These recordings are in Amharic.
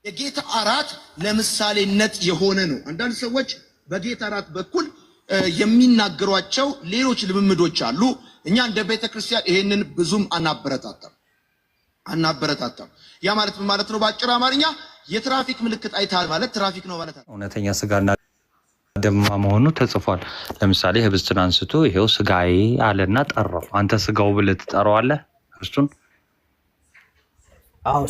የጌታ እራት ለምሳሌነት የሆነ ነው። አንዳንድ ሰዎች በጌታ እራት በኩል የሚናገሯቸው ሌሎች ልምምዶች አሉ። እኛ እንደ ቤተክርስቲያን ይሄንን ብዙም አናበረታታም። ያ ማለት ምን ማለት ነው? በአጭር አማርኛ የትራፊክ ምልክት አይተሃል ማለት ትራፊክ ነው ማለት ነው። እውነተኛ ስጋና ደም መሆኑ ተጽፏል። ለምሳሌ ህብስትን አንስቶ ይሄው ስጋዬ አለና ጠራው። አንተ ስጋው ብለህ ትጠራዋለህ እርሱን? አዎ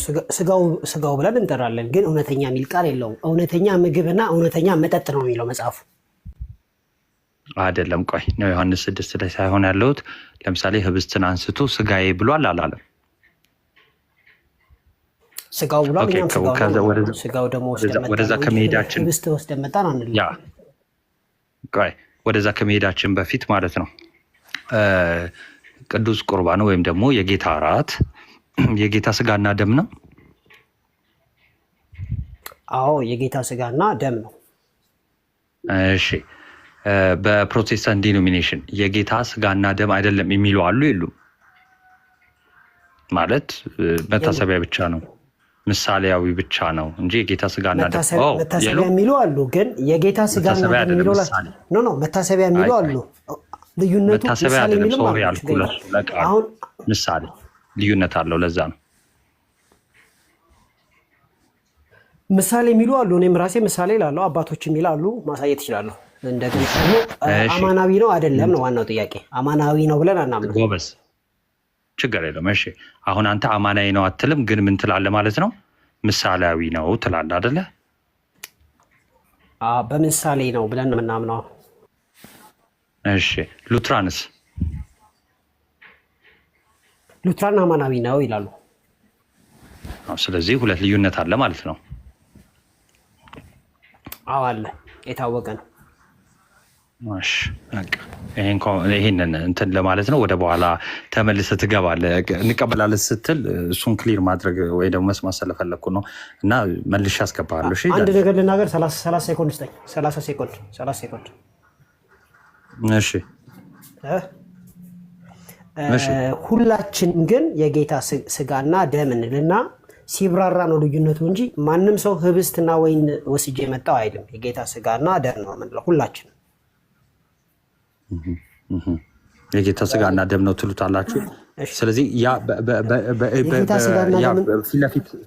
ስጋው ብለን እንጠራለን፣ ግን እውነተኛ የሚል ቃል የለውም። እውነተኛ ምግብና እውነተኛ መጠጥ ነው የሚለው መጽሐፉ። አይደለም፣ ቆይ ነው ዮሐንስ 6 ላይ ሳይሆን ያለሁት። ለምሳሌ ህብስትን አንስቶ ስጋዬ ብሏል አላለም? ስጋው ብሏል። ስጋው ደግሞ ወደዛ ከመሄዳችን ህብስት ወስደን መጣን አንል። ያ ቆይ ወደዛ ከመሄዳችን በፊት ማለት ነው ቅዱስ ቁርባን ወይም ደግሞ የጌታ እራት የጌታ ስጋና ደም ነው። አዎ የጌታ ስጋና ደም ነው። እሺ በፕሮቴስታንት ዲኖሚኔሽን የጌታ ስጋና ደም አይደለም የሚሉ አሉ የሉም? ማለት መታሰቢያ ብቻ ነው፣ ምሳሌያዊ ብቻ ነው እንጂ የጌታ ስጋና ደም መታሰቢያ የሚሉ አሉ። ግን የጌታ ስጋና ደም የሚሉ ኖ መታሰቢያ የሚሉ አሉ። ልዩነቱ ምሳሌ የሚሉ አሁን ምሳሌ ልዩነት አለው። ለዛ ነው ምሳሌ የሚሉ አሉ። እኔም ራሴ ምሳሌ እላለሁ፣ አባቶች የሚላሉ ማሳየት ይችላሉ። እንደገና ደግሞ አማናዊ ነው አይደለም ነው ዋናው ጥያቄ። አማናዊ ነው ብለን አናምንም። ጎበዝ፣ ችግር የለም። እሺ አሁን አንተ አማናዊ ነው አትልም፣ ግን ምን ትላለህ ማለት ነው? ምሳሌያዊ ነው ትላለህ አይደለ? በምሳሌ ነው ብለን ነው የምናምነው። እሺ ሉትራንስ? ሉትራን አማናዊ ነው ይላሉ። ስለዚህ ሁለት ልዩነት አለ ማለት ነው። አዎ አለ፣ የታወቀ ነው። እሺ ይሄንን እንትን ለማለት ነው። ወደ በኋላ ተመልሰህ ትገባለህ። እንቀበላለን ስትል እሱን ክሊር ማድረግ ወይ ደግሞ መስማት ስለፈለኩ ነው እና መልሼ አስገባለሁ። እሺ አንድ ነገር ልናገር። 30 ሴኮንድ ስጠኝ። 30 ሴኮንድ። እሺ ሁላችን ግን የጌታ ስጋና ደም እንልና ሲብራራ ነው ልዩነቱ እንጂ ማንም ሰው ህብስትና ወይን ወስጄ የመጣው አይልም። የጌታ ስጋና ደም ነው የምንለው ሁላችን። የጌታ ስጋና ደም ነው ትሉታላችሁ። ስለዚህ ያ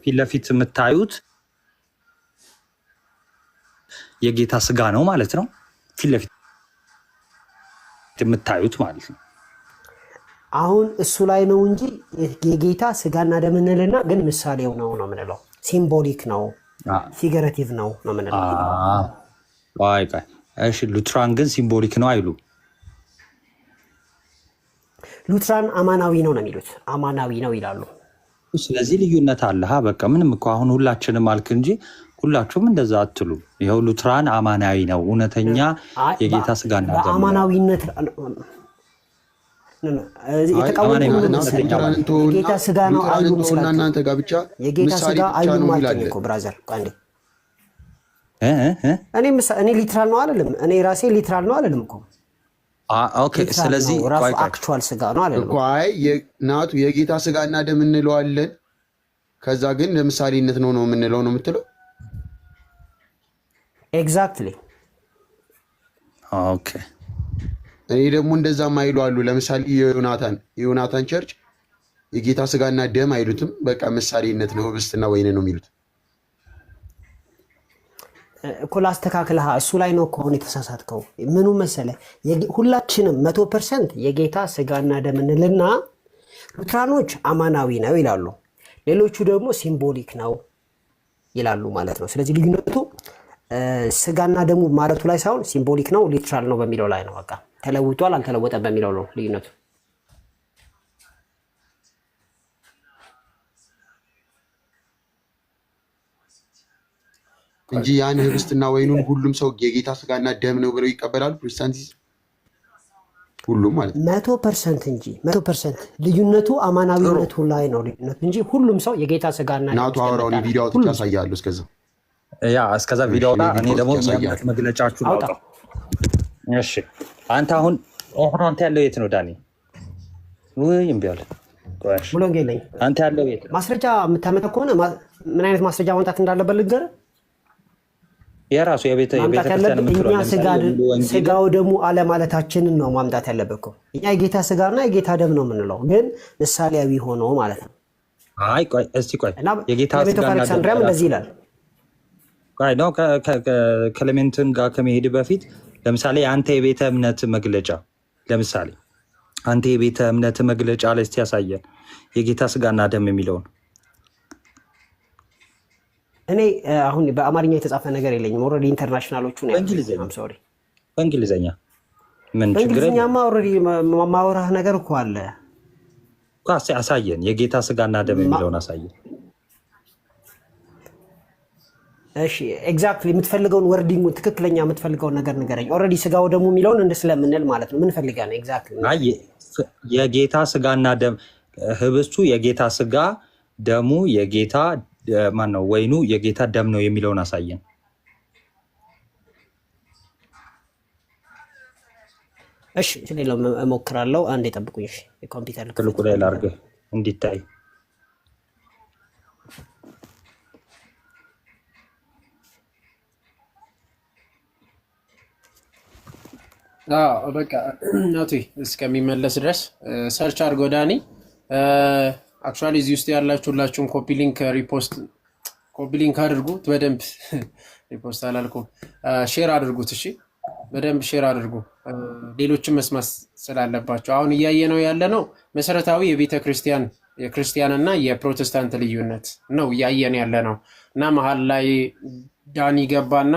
ፊት ለፊት የምታዩት የጌታ ስጋ ነው ማለት ነው። ፊት ለፊት የምታዩት ማለት ነው። አሁን እሱ ላይ ነው እንጂ የጌታ ስጋና ደም እንልና ግን ምሳሌው ነው የምንለው። ሲምቦሊክ ነው፣ ፊገሬቲቭ ነው የምንለው። እሺ ሉትራን ግን ሲምቦሊክ ነው አይሉ። ሉትራን አማናዊ ነው የሚሉት። አማናዊ ነው ይላሉ። ስለዚህ ልዩነት አለ። በቃ ምንም እኮ አሁን ሁላችንም አልክ እንጂ ሁላችሁም እንደዛ አትሉ። ይኸው ሉትራን አማናዊ ነው፣ እውነተኛ የጌታ ስጋና ደም ነው። አማናዊነት የጌታ ስጋ ነው አይሉ እናንተ ጋር ብቻ የጌታ ስጋ አይሉ ማለት ነው። ብራዘር አንዴ እኔ ሊትራል ነው አይደለም። እኔ ራሴ ሊትራል ነው አይደለም እኮ። ኦኬ ስለዚህ ራሱ አክቹዋል ስጋ ነው አይደለም እኮ። ናቱ የጌታ ስጋና ደም እንለዋለን። ከዛ ግን ለምሳሌነት ነው የምንለው ነው የምትለው። ኤግዛክትሊ። ኦኬ እኔ ደግሞ እንደዛ ማይሉ አሉ። ለምሳሌ የዮናታን ቸርች የጌታ ስጋና ደም አይሉትም። በቃ ምሳሌነት ነው፣ ህብስትና ወይን ነው የሚሉት እኮ። ላስተካክልህ፣ እሱ ላይ ነው ከሆነ የተሳሳትከው። ምኑ መሰለህ? ሁላችንም 100% የጌታ ስጋና ደም እንልና ሉትራኖች አማናዊ ነው ይላሉ፣ ሌሎቹ ደግሞ ሲምቦሊክ ነው ይላሉ ማለት ነው። ስለዚህ ልዩነቱ ስጋና ደሙ ማለቱ ላይ ሳይሆን ሲምቦሊክ ነው ሊትራል ነው በሚለው ላይ ነው። በቃ ተለውጧል አልተለወጠም በሚለው ነው ልዩነቱ እንጂ ያን ህብስትና ወይኑን ሁሉም ሰው የጌታ ስጋና ደም ነው ብለው ይቀበላሉ። ፕሮቴስታንቲዝም ሁሉም ማለት 100% እንጂ 100% ልዩነቱ አማናዊነቱ ላይ ነው ልዩነቱ እንጂ ሁሉም ሰው የጌታ ስጋና ደም ነው። ናቱ አወራውን ቪዲዮ አውጥቼ አሳያለሁ። እስከዛ ቪዲዮ እኔ ደግሞ መግለጫችሁ አውጣ። እሺ አንተ አሁን አንተ ያለው የት ነው ዳኒ? ወይ እምቢ አለ። ሙሉ ወንጌል ነኝ። አንተ ያለው ቤት ማስረጃ የምታመጣ ከሆነ ምን አይነት ማስረጃ ማምጣት እንዳለበት ልንገርህ። የራሱ የቤተክርስቲያን እኛ ስጋው ደሙ አለማለታችንን ነው ማምጣት ያለበት እኮ። እኛ የጌታ ስጋና የጌታ ደም ነው የምንለው፣ ግን ምሳሌያዊ ሆኖ ማለት ነው። አይ ቆይ እስቲ ቆይ የጌታ ስጋና ደም አሌክሳንድሪያም እንደዚህ ይላል። ቆይ ነው ከክሌሜንትን ጋር ከመሄድ በፊት ለምሳሌ አንተ የቤተ እምነት መግለጫ ለምሳሌ አንተ የቤተ እምነት መግለጫ ላይ እስቲ ያሳየን የጌታ ስጋና ደም የሚለውን። እኔ አሁን በአማርኛ የተጻፈ ነገር የለኝም። ኦልሬዲ ኢንተርናሽናሎቹ ነው በእንግሊዝኛ ምን ችግር በእንግሊዝኛማ ኦልሬዲ ማወራህ ነገር እኮ አለ። አሳየን የጌታ ስጋና ደም የሚለውን አሳየን። እሺ ኤግዛክትሊ የምትፈልገውን ወርዲንግ ትክክለኛ የምትፈልገውን ነገር ንገረኝ። ኦልሬዲ ስጋው ደሙ የሚለውን እንደስለምንል ማለት ነው። ምን ፈልጋ ነው ኤግዛክትሊ? አይ የጌታ ስጋና ደም ህብስቱ የጌታ ስጋ ደሙ የጌታ ማን ነው? ወይኑ የጌታ ደም ነው የሚለውን አሳየን። እሺ ስለሌለው እሞክራለሁ። አንዴ ጠብቁኝ። እሺ የኮምፒውተር ትልቁ ላይ ላድርግ እንዲታይ። በቃ ናቱ እስከሚመለስ ድረስ ሰርች አድርጎ ዳኒ። አክቹዋሊ እዚህ ውስጥ ያላችሁላችሁን ኮፒ ሊንክ አድርጉት በደንብ። ሪፖስት አላልኩም፣ ሼር አድርጉት። እሺ በደንብ ሼር አድርጉ፣ ሌሎችም መስማት ስላለባቸው። አሁን እያየነው ያለነው መሰረታዊ የክርስቲያንና የፕሮቴስታንት ልዩነት ነው እያየን ያለ ነው። እና መሀል ላይ ዳኒ ገባና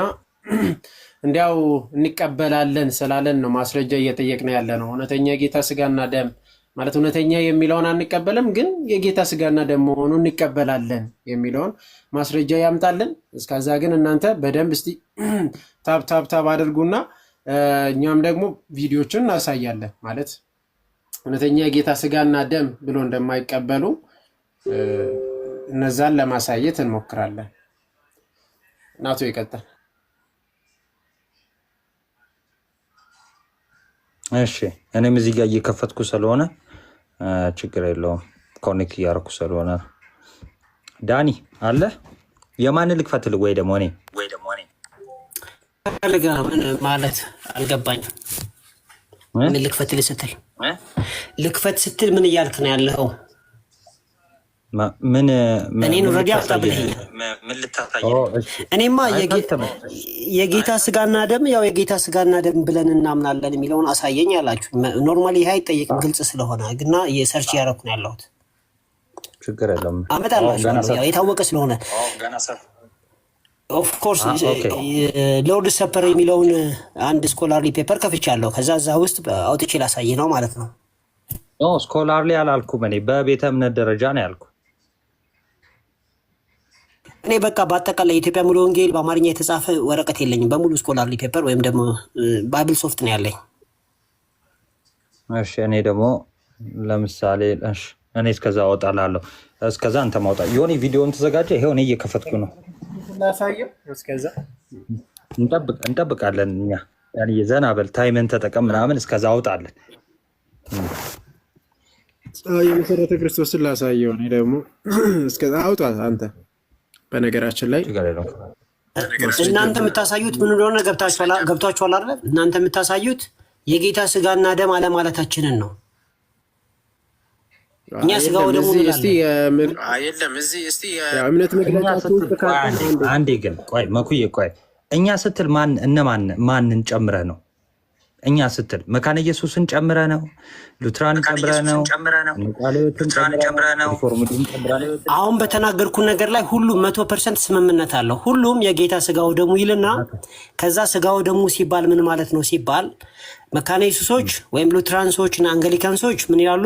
እንዲያው እንቀበላለን ስላለን ነው ማስረጃ እየጠየቅን ያለ ነው። እውነተኛ የጌታ ስጋና ደም ማለት እውነተኛ የሚለውን አንቀበልም፣ ግን የጌታ ስጋና ደም መሆኑ እንቀበላለን የሚለውን ማስረጃ ያምጣልን። እስከዛ ግን እናንተ በደንብ እስቲ ታብ አድርጉና እኛም ደግሞ ቪዲዮችን እናሳያለን። ማለት እውነተኛ የጌታ ስጋና ደም ብሎ እንደማይቀበሉ እነዛን ለማሳየት እንሞክራለን። ናቶ ይቀጥል። እሺ እኔም እዚህ ጋር እየከፈትኩ ስለሆነ ችግር የለውም። ኮኔክት እያደረኩ ስለሆነ ዳኒ አለ የማንን ልክፈትልህ? ወይ ደግሞ እኔ ማለት አልገባኝም። ምን ልክፈትልህ ስትል ልክፈት ስትል ምን እያልክ ነው ያለው? ምን እኔን ኦልሬዲ አፍጣብልኝ። እኔማ የጌታ ስጋና ደም ያው የጌታ ስጋና ደም ብለን እናምናለን የሚለውን አሳየኝ አላችሁ። ኖርማሊ ይሄ አይጠየቅም ግልጽ ስለሆነ ግና የሰርች ያደረኩ ነው ያለሁት። ችግር የለም አመጣላችሁ። ያው የታወቀ ስለሆነ ኦፍ ኮርስ ሎርድ ሰፐር የሚለውን አንድ ስኮላርሊ ፔፐር ከፍቻለሁ። ከዛ እዛ ውስጥ አውጥቼ ላሳይ ነው ማለት ነው። ስኮላርሊ አላልኩም እኔ በቤተ እምነት ደረጃ ነው ያልኩ። እኔ በቃ በአጠቃላይ የኢትዮጵያ ሙሉ ወንጌል በአማርኛ የተጻፈ ወረቀት የለኝም። በሙሉ ስኮላርሊ ፔፐር ወይም ደግሞ ባይብል ሶፍት ነው ያለኝ። እሺ እኔ ደግሞ ለምሳሌ እኔ እስከዛ አወጣላለሁ። እስከዛ አንተ ማውጣ የሆነ ቪዲዮን ተዘጋጀ። ይሄው እኔ እየከፈትኩ ነው። እስከዛ እንጠብቃለን እኛ ያኔ ዘና በል ታይምን ተጠቀም ምናምን እስከዛ አውጣለን። የመሰረተ ክርስቶስን ላሳየው። እኔ ደግሞ እስከዛ አውጣ አንተ። በነገራችን ላይ እናንተ የምታሳዩት ምን እንደሆነ ገብቷችኋል አይደል? እናንተ የምታሳዩት የጌታ ስጋና ደም አለማለታችንን ነው። እኛ ስጋው ደግሞ እምነት መግለጫችሁ አንዴ ግን ቆይ መኩዬ ቆይ እኛ ስትል ማንን ጨምረህ ነው? እኛ ስትል መካነ ኢየሱስን ጨምረህ ነው? ሉትራንን ጨምረህ ነው? አሁን በተናገርኩ ነገር ላይ ሁሉም 100% ስምምነት አለው። ሁሉም የጌታ ስጋው ደሙ ይልና ከዛ ስጋው ደሙ ሲባል ምን ማለት ነው ሲባል መካነ ኢየሱሶች ወይም ሉትራንሶች እና አንግሊካንሶች ምን ይላሉ?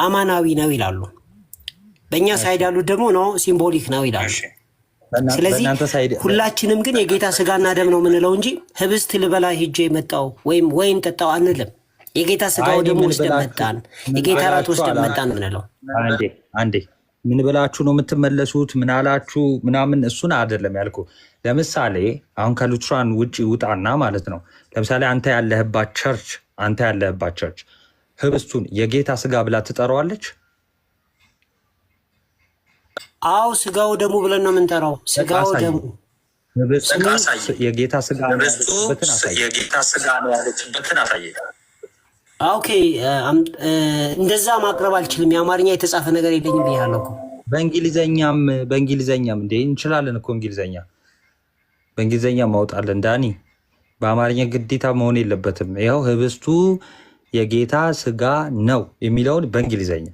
አማናዊ ነው ይላሉ። በእኛ ሳይድ ያሉት ደግሞ ነው ሲምቦሊክ ነው ይላሉ። ስለዚህ ሁላችንም ግን የጌታ ስጋና ደም ነው የምንለው እንጂ ህብስት ልበላ ሂጄ መጣው ወይም ወይን ጠጣው አንልም። የጌታ ስጋው ደሙ ወስደን መጣን፣ የጌታ ራት ወስደን መጣን የምንለው። አንዴ ምን ብላችሁ ነው የምትመለሱት? ምን አላችሁ ምናምን እሱን አይደለም ያልኩ። ለምሳሌ አሁን ከሉትራን ውጭ ውጣና ማለት ነው። ለምሳሌ አንተ ያለህባት ቸርች ህብስቱን የጌታ ስጋ ብላ ትጠራዋለች? አው ስጋው ደሙ ብለን ነው የምንጠራው። ስጋው ደሙ የጌታ ስጋ ነው ያለችበትን አሳየ። ኦኬ እንደዛ ማቅረብ አልችልም። የአማርኛ የተጻፈ ነገር የለኝም ብያለሁ እኮ። በእንግሊዘኛም እንዴ እንችላለን እኮ በእንግሊዘኛ ማውጣለን ዳኒ። በአማርኛ ግዴታ መሆን የለበትም። ይኸው ህብስቱ የጌታ ስጋ ነው የሚለውን በእንግሊዘኛ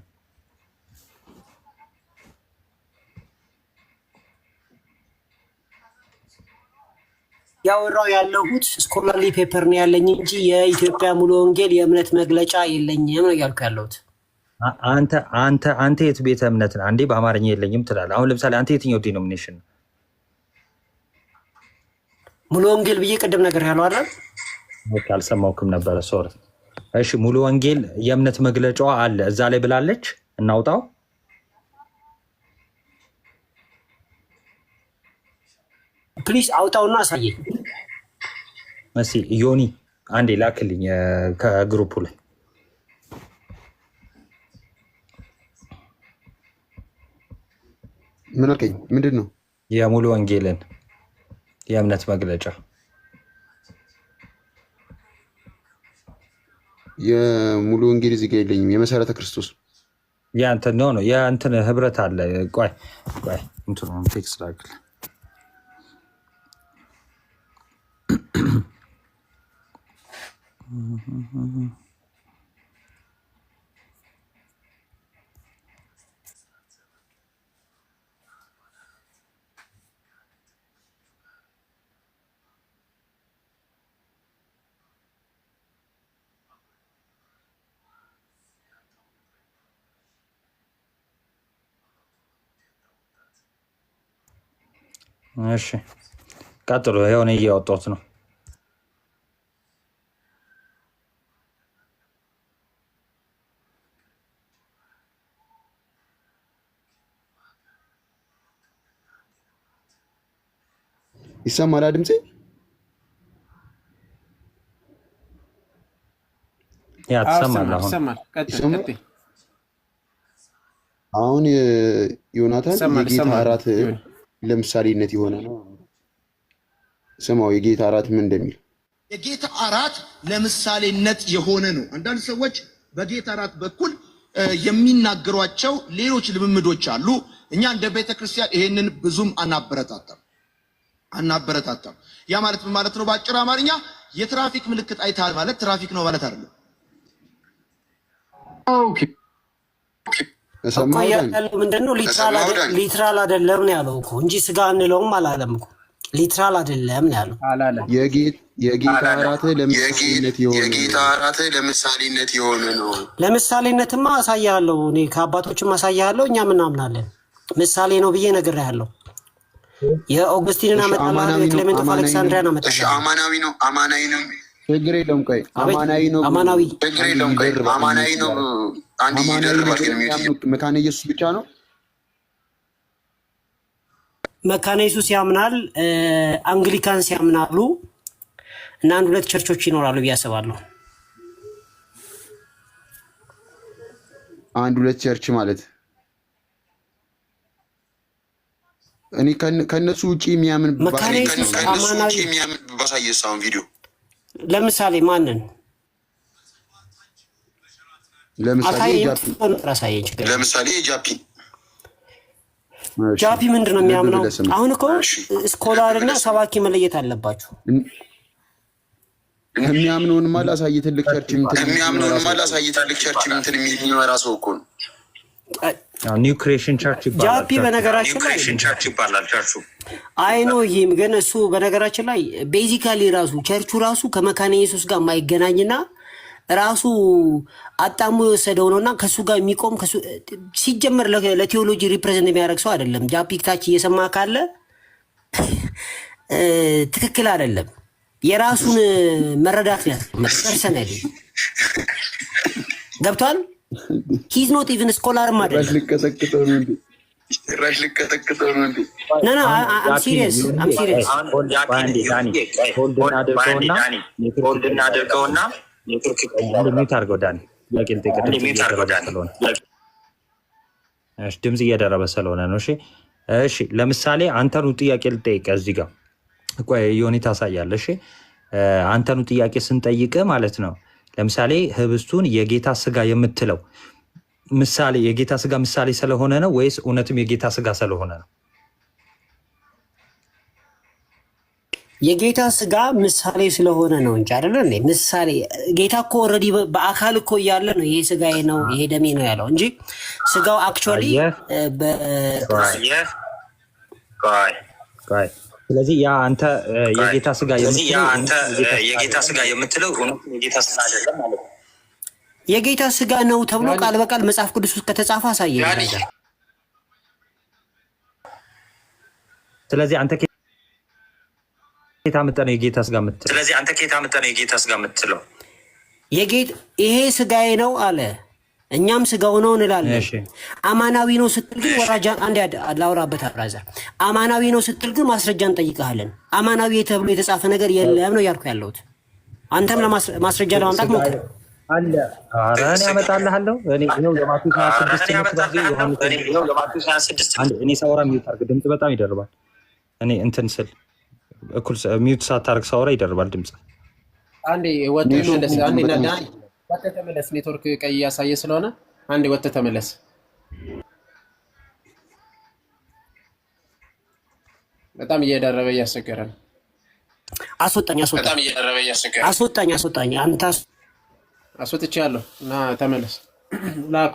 ያወራው ያለሁት ስኮላርሊ ፔፐር ነው ያለኝ እንጂ የኢትዮጵያ ሙሉ ወንጌል የእምነት መግለጫ የለኝም ነው ያልኩ ያለሁት። አንተ የት ቤተ እምነት ነህ? አንዴ በአማርኛ የለኝም ትላለህ። አሁን ለምሳሌ አንተ የትኛው ዲኖሚኔሽን ነው? ሙሉ ወንጌል ብዬ ቅድም ነገር ያለው አይደል? አልሰማሁክም ነበረ ሶሪ። እሺ ሙሉ ወንጌል የእምነት መግለጫዋ አለ እዛ ላይ ብላለች። እናውጣው ፕሊዝ፣ አውጣውና አሳየኝ። እሺ ዮኒ አንዴ ላክልኝ ከግሩፑ ላይ። ምን አልከኝ? ምንድን ነው? የሙሉ ወንጌልን የእምነት መግለጫ። የሙሉ ወንጌል እዚህ ጋር የለኝም። የመሰረተ ክርስቶስ ያንተ ነው ያንተን ህብረት አለ። ቆይ እንትኑ ቴክስት ላክልኝ። እሺ ቀጥሎ የሆነ እያወጣሁት ነው። ይሰማል ድምጼ? ያ ትሰማለህ? አሁን ዮናታን የጌታ እራት ለምሳሌነት የሆነ ነው። ስማው የጌታ እራት ምን እንደሚል። የጌታ እራት ለምሳሌነት የሆነ ነው። አንዳንድ ሰዎች በጌታ እራት በኩል የሚናገሯቸው ሌሎች ልምምዶች አሉ። እኛ እንደ ቤተክርስቲያን ይሄንን ብዙም አናበረታታም። ያ ማለት ምን ማለት ነው? በአጭር አማርኛ የትራፊክ ምልክት አይተሃል ማለት ትራፊክ ነው ማለት አይደለም። ኦኬ ምንድነው? ሊትራል አይደለም ነው ያለው እኮ እንጂ ስጋ እንለውም አላለም እኮ። ሊትራል አይደለም ነው ያለው። የጌታ እራት ለምሳሌነት የሆነ ነው። ለምሳሌነትማ አሳያለሁ እኔ ከአባቶችም አሳያለሁ። እኛ ምን እናምናለን? ምሳሌ ነው ብዬ ነግሬሃለሁ። የኦግስቲንን አመጣለሁ። የክሌሜንት ኦፍ አሌክሳንድሪያን አመጣለሁ። እሺ አማናዊ ነው። ችግር የለውም። ቆይ አማናዊ ነው። ችግር የለውም። ቆይ አማናዊ ነው። አንድ መካነ ኢየሱስ ብቻ ነው። መካነ ኢየሱስ ያምናል፣ አንግሊካንስ ያምናሉ እና አንድ ሁለት ቸርቾች ይኖራሉ ብዬ አስባለሁ። አንድ ሁለት ቸርች ማለት እኔ ከነሱ ውጪ የሚያምን ባሳየሳውን ቪዲዮ ለምሳሌ ማንን ለምሳሌ ጃፒ ምንድን ነው የሚያምነው? አሁን እኮ ስኮላር እና ሰባኪ መለየት አለባችሁ። የሚያምነውንማ ላሳይ ትልቅ ቸርች የሚመራ ሰው እኮ ነው። ኒው ክሬሽን ቸርች ይባላል። ጃፒ በነገራችን ላይ አይኖ ይህም ግን እሱ በነገራችን ላይ ቤዚካሊ ራሱ ቸርቹ ራሱ ከመካነ ኢየሱስ ጋር የማይገናኝና ራሱ አጣሙ የወሰደው ነውና ከሱ ጋር የሚቆም ሲጀመር ለቴዎሎጂ ሪፕሬዘንት የሚያደርግ ሰው አይደለም። ጃፒ ታች እየሰማ ካለ ትክክል አይደለም። የራሱን መረዳት ፐርሰናሊ ገብቷል። ሂዝ ኖት ኢቭን ስኮላርም አይደለም። ሚት አድርገው ዳኒ ጥያቄ ልጠይቅ። ድምጽ እየደረበ ስለሆነ ነው። እሺ ለምሳሌ አንተኑ ጥያቄ ልጠይቅ። እዚህ ጋር ቆይ ዮኒ ታሳያለህ። እሺ አንተኑ ጥያቄ ስንጠይቅ ማለት ነው። ለምሳሌ ህብስቱን የጌታ ስጋ የምትለው ምሳሌ የጌታ ስጋ ምሳሌ ስለሆነ ነው ወይስ እውነትም የጌታ ስጋ ስለሆነ ነው? የጌታ ስጋ ምሳሌ ስለሆነ ነው እንጂ አይደለ እንዴ? ምሳሌ ጌታ እኮ ኦልሬዲ በአካል እኮ እያለ ነው ይሄ ስጋዬ ነው ይሄ ደሜ ነው ያለው እንጂ ስጋው አክቹዋሊ ስለዚህ ያ አንተ የጌታ ስጋ የምትለው የጌታ ስጋ አይደለም ማለት ነው። የጌታ ስጋ ነው ተብሎ ቃል በቃል መጽሐፍ ቅዱስ ውስጥ ከተጻፈ አሳየኝ። ስለዚህ አንተ ኬታ መጣነው የጌታ ስጋ የምትለው ይሄ ስጋዬ ነው አለ። እኛም ስጋው ነው እንላለን። አማናዊ ነው ስትል ግን ወራጃን አንድ ላውራበት አብራዘር አማናዊ ነው ስትል ግን ማስረጃ እንጠይቃለን። አማናዊ ተብሎ የተጻፈ ነገር የለም ነው ያልኩ ያለሁት። አንተም ለማስረጃ ለማምጣት ሞክር አለ። ኧረ እኔ አመጣልሃለሁ። እኔ ነው ለማቴዎስ 26 እኔ ሳወራ ሚውት አድርግ። ድምፅ በጣም ይደርባል። እኔ እንትን ስል እኩል ሚውት ሳታርግ ሳወራ ይደርባል ድምፅ። አንዴ ወጥተህ ተመለስ። አንዴ እና ወጥተህ ተመለስ። ኔትወርክ ቀይ ያሳየ ስለሆነ አንዴ ወጥተህ ተመለስ። በጣም እየደረበ እያስቸገረ ነው። አስወጣኝ። አንተ አስወጥቻለሁ እና ተመለስ። ላኩ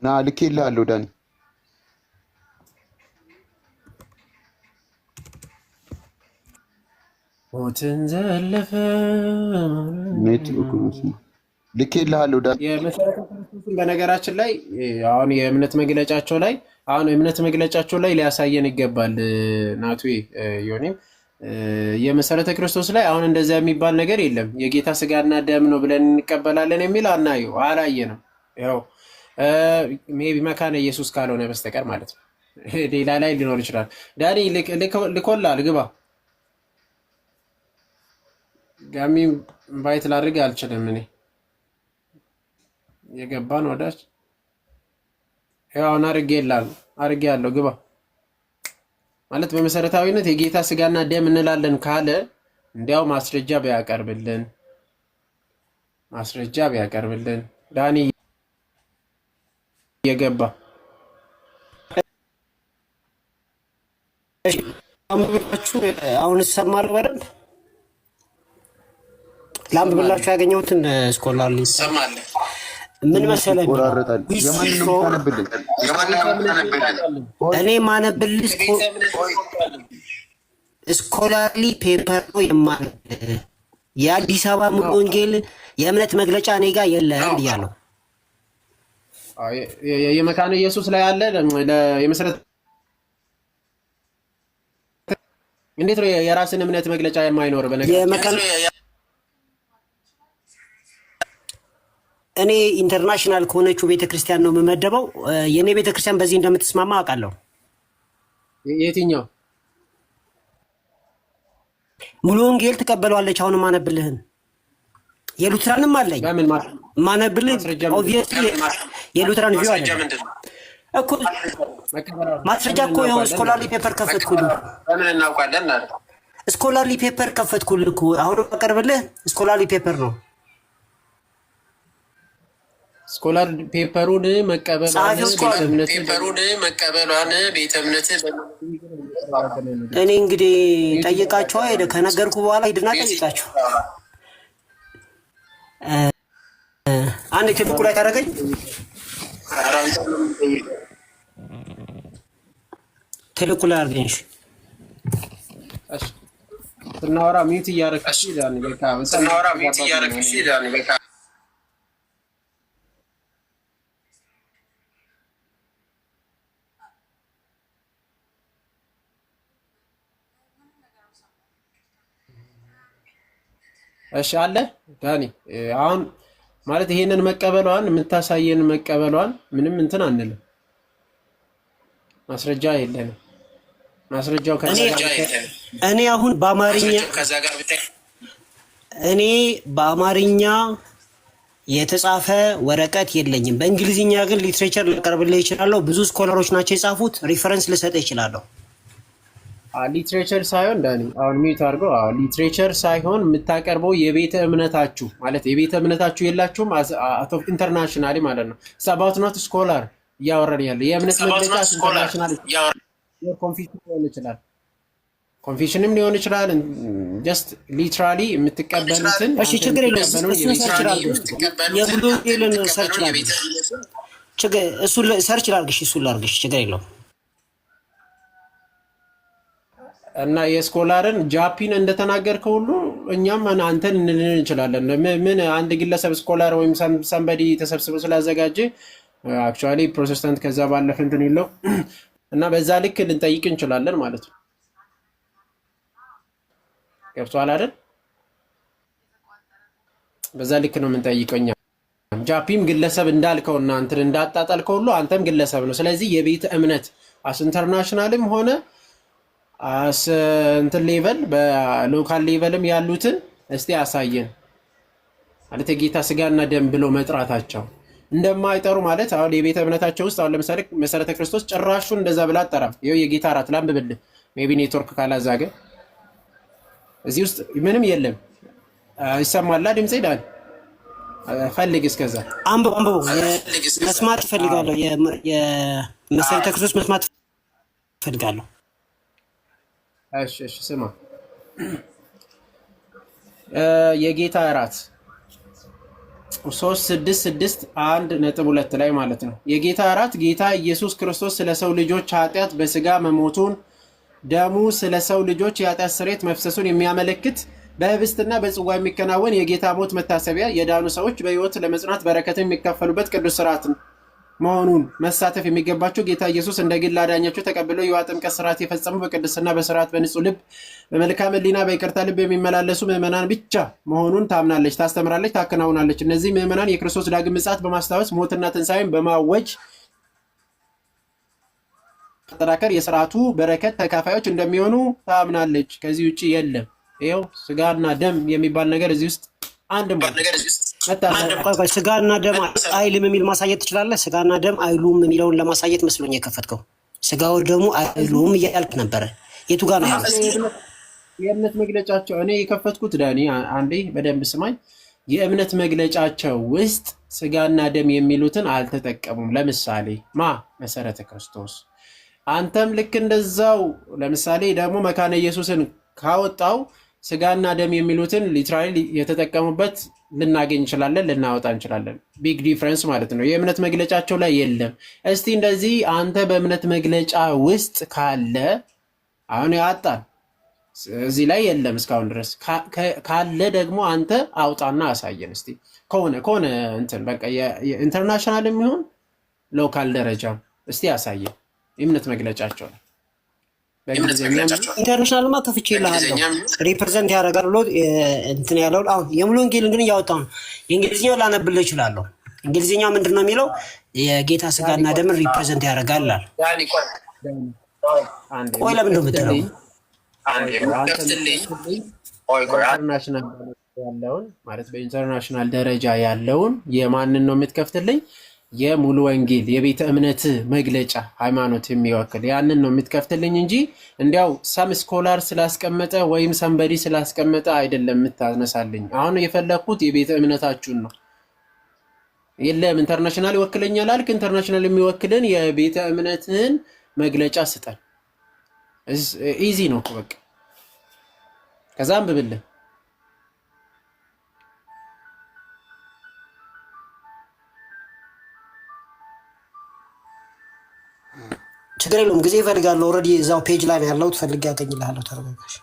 ና ልኬልሃለሁ ዳኒ። ሞትን ዘለፈ ልኬልሃለሁ ዳኒ። የመሰረተ ክርስቶስን በነገራችን ላይ አሁን የእምነት መግለጫቸው ላይ ሊያሳየን ይገባል። ናቱ ዮኒም የመሰረተ ክርስቶስ ላይ አሁን እንደዚያ የሚባል ነገር የለም። የጌታ ስጋና ደም ነው ብለን እንቀበላለን የሚል አላየንም። ያው ሜቢ መካነ ኢየሱስ ካልሆነ በስተቀር ማለት ነው። ሌላ ላይ ሊኖር ይችላል። ዳኒ ልኮላል፣ ግባ። ጋሚ ኢንቫይት ላድርግ አልችልም እኔ የገባን ወዳጅ ያው አድርጌ ያለው ግባ ማለት በመሰረታዊነት የጌታ ስጋና ደም እንላለን ካለ እንዲያው ማስረጃ ቢያቀርብልን ዳኒ የገባ አሁን ሰማር በደንብ ላምብላችሁ ያገኘሁትን ስኮላር ሊሰማል ምን መሰለህ እኔ ማነብልህ ስኮላርሊ ፔፐር ነው የማነብልህ። የአዲስ አበባ ሙሉ ወንጌል የእምነት መግለጫ እኔ ጋር የለም ብያለሁ። የመካነ ኢየሱስ ላይ አለ የመሰረት እንዴት ነው የራስን እምነት መግለጫ የማይኖር? በነገር እኔ ኢንተርናሽናል ከሆነችው ቤተክርስቲያን ነው የምመደበው። የእኔ ቤተክርስቲያን በዚህ እንደምትስማማ አውቃለሁ። የትኛው ሙሉ ወንጌል ትቀበለዋለች? አሁን ማነብልህን የሉትራንም አለኝ ማነብልህ። ኦብቪየስሊ የሉትራን ቪው አለ እኮ ማስረጃ እኮ ይኸው ስኮላርሊ ፔፐር ከፈትኩልህ። በምን እናውቃለን? ስኮላርሊ ፔፐር ከፈትኩልህ እኮ አሁን አቀርብልህ። ስኮላርሊ ፔፐር ነው። ስኮላር ፔፐሩን መቀበሏን ቤተ እምነት እኔ እንግዲህ ጠይቃቸው አይደ ከነገርኩ በኋላ ሂድና ጠይቃቸው። አንድ ትልቁ ላይ ታደርገኝ ትልቁ ላይ አድርገኝ። እሺ ስናወራ ሚውት እያደረግሽ በቃ እሺ አለ ዳኒ። አሁን ማለት ይሄንን መቀበሏን የምታሳየን መቀበሏን ምንም እንትን አንልም፣ ማስረጃ የለንም። ማስረጃው ከዛ ጋር እኔ አሁን በአማርኛ የተጻፈ ወረቀት የለኝም። በእንግሊዝኛ ግን ሊትሬቸር ላቀርብልህ እችላለሁ። ብዙ ስኮላሮች ናቸው የጻፉት። ሪፈረንስ ልሰጥህ እችላለሁ። ሊትሬቸር ሳይሆን ዳኒ አሁን ሚዩት አድርገው። ሊትሬቸር ሳይሆን የምታቀርበው የቤተ እምነታችሁ ማለት የቤተ እምነታችሁ የላችሁም አቶ ኢንተርናሽናሊ ማለት ነው። ሰባውት ኖት ስኮላር እያወራን ያለ የእምነት መግለጫ ኢንተርናሽናል ኮንፊሽን ሊሆን ይችላል፣ ኮንፊሽንም ሊሆን ይችላል። ጀስት ሊትራሊ የምትቀበሉትን እሺ፣ ችግር የለውም። እሱን ሰርች ላድርግ፣ የብሉ ጌልን ሰርች ላድርግ፣ እሱን ሰርች ላድርግ፣ እሱን ላድርግ፣ ችግር የለውም። እና የስኮላርን ጃፒን እንደተናገርከው ሁሉ እኛም አንተን እንልን እንችላለን። ምን አንድ ግለሰብ ስኮላር ወይም ሰንበዲ ተሰብስበው ስላዘጋጀ አክቹዋሊ ፕሮቴስታንት ከዛ ባለፈ እንትን ይለው እና በዛ ልክ ልንጠይቅ እንችላለን ማለት ነው። ገብቶሃል አይደል? በዛ ልክ ነው የምንጠይቀው እኛ። ጃፒም ግለሰብ እንዳልከውና እንትን እንዳጣጣልከው ሁሉ አንተም ግለሰብ ነው። ስለዚህ የቤተ እምነት አስ ኢንተርናሽናልም ሆነ አስ እንትን ሌቨል በሎካል ሌቨልም ያሉትን እስቲ አሳየን ማለት የጌታ ስጋና ደም ብሎ መጥራታቸው እንደማይጠሩ ማለት አሁን የቤተ እምነታቸው ውስጥ አሁን ለምሳሌ መሰረተ ክርስቶስ ጭራሹን እንደዛ ብላ አጠራም። ይኸው የጌታ እራት ላንብብልህ፣ ሜቢ ኔትወርክ ካላዛገ እዚህ ውስጥ ምንም የለም። ይሰማላ ድምጼ? ዳን ፈልግ፣ እስከዛ አንብቡ። መስማት እፈልጋለሁ። የመሰረተ ክርስቶስ መስማት እፈልጋለሁ። እሺ ስማ፣ የጌታ እራት 3:6:1.2 ላይ ማለት ነው። የጌታ እራት ጌታ ኢየሱስ ክርስቶስ ስለ ሰው ልጆች ኃጢአት በስጋ መሞቱን ደሙ ስለ ሰው ልጆች የኃጢአት ስርየት መፍሰሱን የሚያመለክት በህብስትና በጽዋ የሚከናወን የጌታ ሞት መታሰቢያ የዳኑ ሰዎች በህይወት ለመጽናት በረከትን የሚካፈሉበት ቅዱስ ስርዓት መሆኑን መሳተፍ የሚገባቸው ጌታ ኢየሱስ እንደ ግል አዳኛቸው ተቀብለው የውሃ ጥምቀት ስርዓት የፈጸሙ በቅድስና በስርዓት በንጹህ ልብ በመልካም ሕሊና በይቅርታ ልብ የሚመላለሱ ምዕመናን ብቻ መሆኑን ታምናለች፣ ታስተምራለች፣ ታከናውናለች። እነዚህ ምዕመናን የክርስቶስ ዳግም ምጽአት በማስታወስ ሞትና ትንሣኤን በማወጅ ተጠናከር የስርዓቱ በረከት ተካፋዮች እንደሚሆኑ ታምናለች። ከዚህ ውጪ የለም። ይኸው ስጋና ደም የሚባል ነገር እዚህ ውስጥ አንድም ስጋና ደም አይልም የሚል ማሳየት ትችላለህ? ስጋና ደም አይሉም የሚለውን ለማሳየት መስሎኝ የከፈትከው። ስጋው ደግሞ አይሉም እያልክ ነበረ። የቱ ጋር ነው ያለው? የእምነት መግለጫቸው እኔ የከፈትኩት ዳኒ፣ አንዴ በደንብ ስማኝ። የእምነት መግለጫቸው ውስጥ ስጋና ደም የሚሉትን አልተጠቀሙም። ለምሳሌ መሰረተ ክርስቶስ። አንተም ልክ እንደዛው ለምሳሌ ደግሞ መካነ ኢየሱስን ካወጣው ስጋና ደም የሚሉትን ሊትራሊ የተጠቀሙበት ልናገኝ እንችላለን፣ ልናወጣ እንችላለን። ቢግ ዲፍረንስ ማለት ነው። የእምነት መግለጫቸው ላይ የለም። እስቲ እንደዚህ አንተ በእምነት መግለጫ ውስጥ ካለ አሁን ያጣን እዚህ ላይ የለም እስካሁን ድረስ ካለ ደግሞ አንተ አውጣና አሳየን እስቲ። ከሆነ እንትን በቃ የኢንተርናሽናል የሚሆን ሎካል ደረጃም እስቲ አሳየን የእምነት መግለጫቸው ላይ። ኢንተርናሽናልማ ከፍቼ ይልሃለሁ ሪፕሬዘንት ያደርጋል ብሎ እንትን ያለው። አሁን የሙሉ ወንጌልን ግን እያወጣው ነው። የእንግሊዝኛው ላነብልህ እችላለሁ። እንግሊዝኛው ምንድን ነው የሚለው? የጌታ ስጋና ደምን ሪፕሬዘንት ያደርጋል ይላል። ቆይ ለምን ነው የምትለው? ያለውን ማለት በኢንተርናሽናል ደረጃ ያለውን የማንን ነው የምትከፍትልኝ? የሙሉ ወንጌል የቤተ እምነት መግለጫ ሃይማኖት የሚወክል ያንን ነው የምትከፍትልኝ እንጂ እንዲያው ሰም ስኮላር ስላስቀመጠ ወይም ሰንበዲ ስላስቀመጠ አይደለም የምታነሳልኝ። አሁን የፈለኩት የቤተ እምነታችሁን ነው። የለም ኢንተርናሽናል ይወክለኛል አልክ። ኢንተርናሽናል የሚወክልን የቤተ እምነትህን መግለጫ ስጠን። ኢዚ ነው በቃ። ከዛም ብብልህ ችግር የለውም። ጊዜ እፈልጋለሁ። ኦልሬዲ እዛው ፔጅ ላይ ነው ያለሁት። ፈልጌ ያገኝልሃለሁ። ተረጋጋሽ።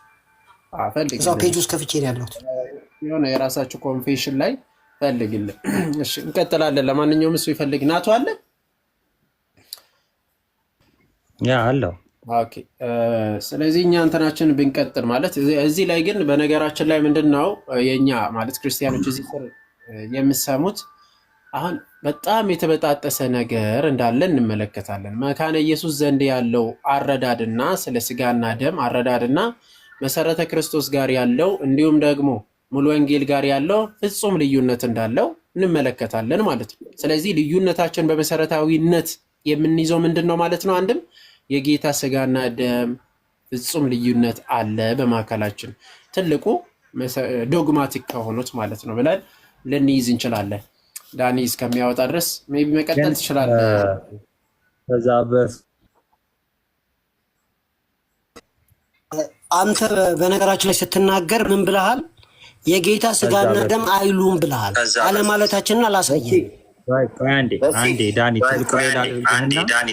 እዛው ፔጅ ውስጥ ከፍቼ ነው ያለሁት። የሆነ የራሳችሁ ኮንፌሽን ላይ ፈልግልን። እሺ እንቀጥላለን። ለማንኛውም እሱ ይፈልግ ናቱ አለ ያ አለው። ኦኬ ስለዚህ እኛ እንትናችን ብንቀጥል ማለት እዚህ ላይ ግን በነገራችን ላይ ምንድነው የኛ ማለት ክርስቲያኖች እዚህ ስር የምሰሙት አሁን በጣም የተበጣጠሰ ነገር እንዳለ እንመለከታለን። መካነ ኢየሱስ ዘንድ ያለው አረዳድና ስለ ስጋና ደም አረዳድና መሰረተ ክርስቶስ ጋር ያለው እንዲሁም ደግሞ ሙሉ ወንጌል ጋር ያለው ፍጹም ልዩነት እንዳለው እንመለከታለን ማለት ነው። ስለዚህ ልዩነታችን በመሰረታዊነት የምንይዘው ምንድን ነው ማለት ነው? አንድም የጌታ ስጋና ደም ፍጹም ልዩነት አለ በማዕከላችን፣ ትልቁ ዶግማቲክ ከሆኑት ማለት ነው ብለን ልንይዝ እንችላለን። ዳኒ እስከሚያወጣ ድረስ ሜይ ቢ መቀጠል ትችላለህ። በዛ አንተ በነገራችን ላይ ስትናገር ምን ብለሃል? የጌታ ስጋና ደም አይሉም ብለሃል። አለማለታችንን አላሳየም። አንዴ ዳኒ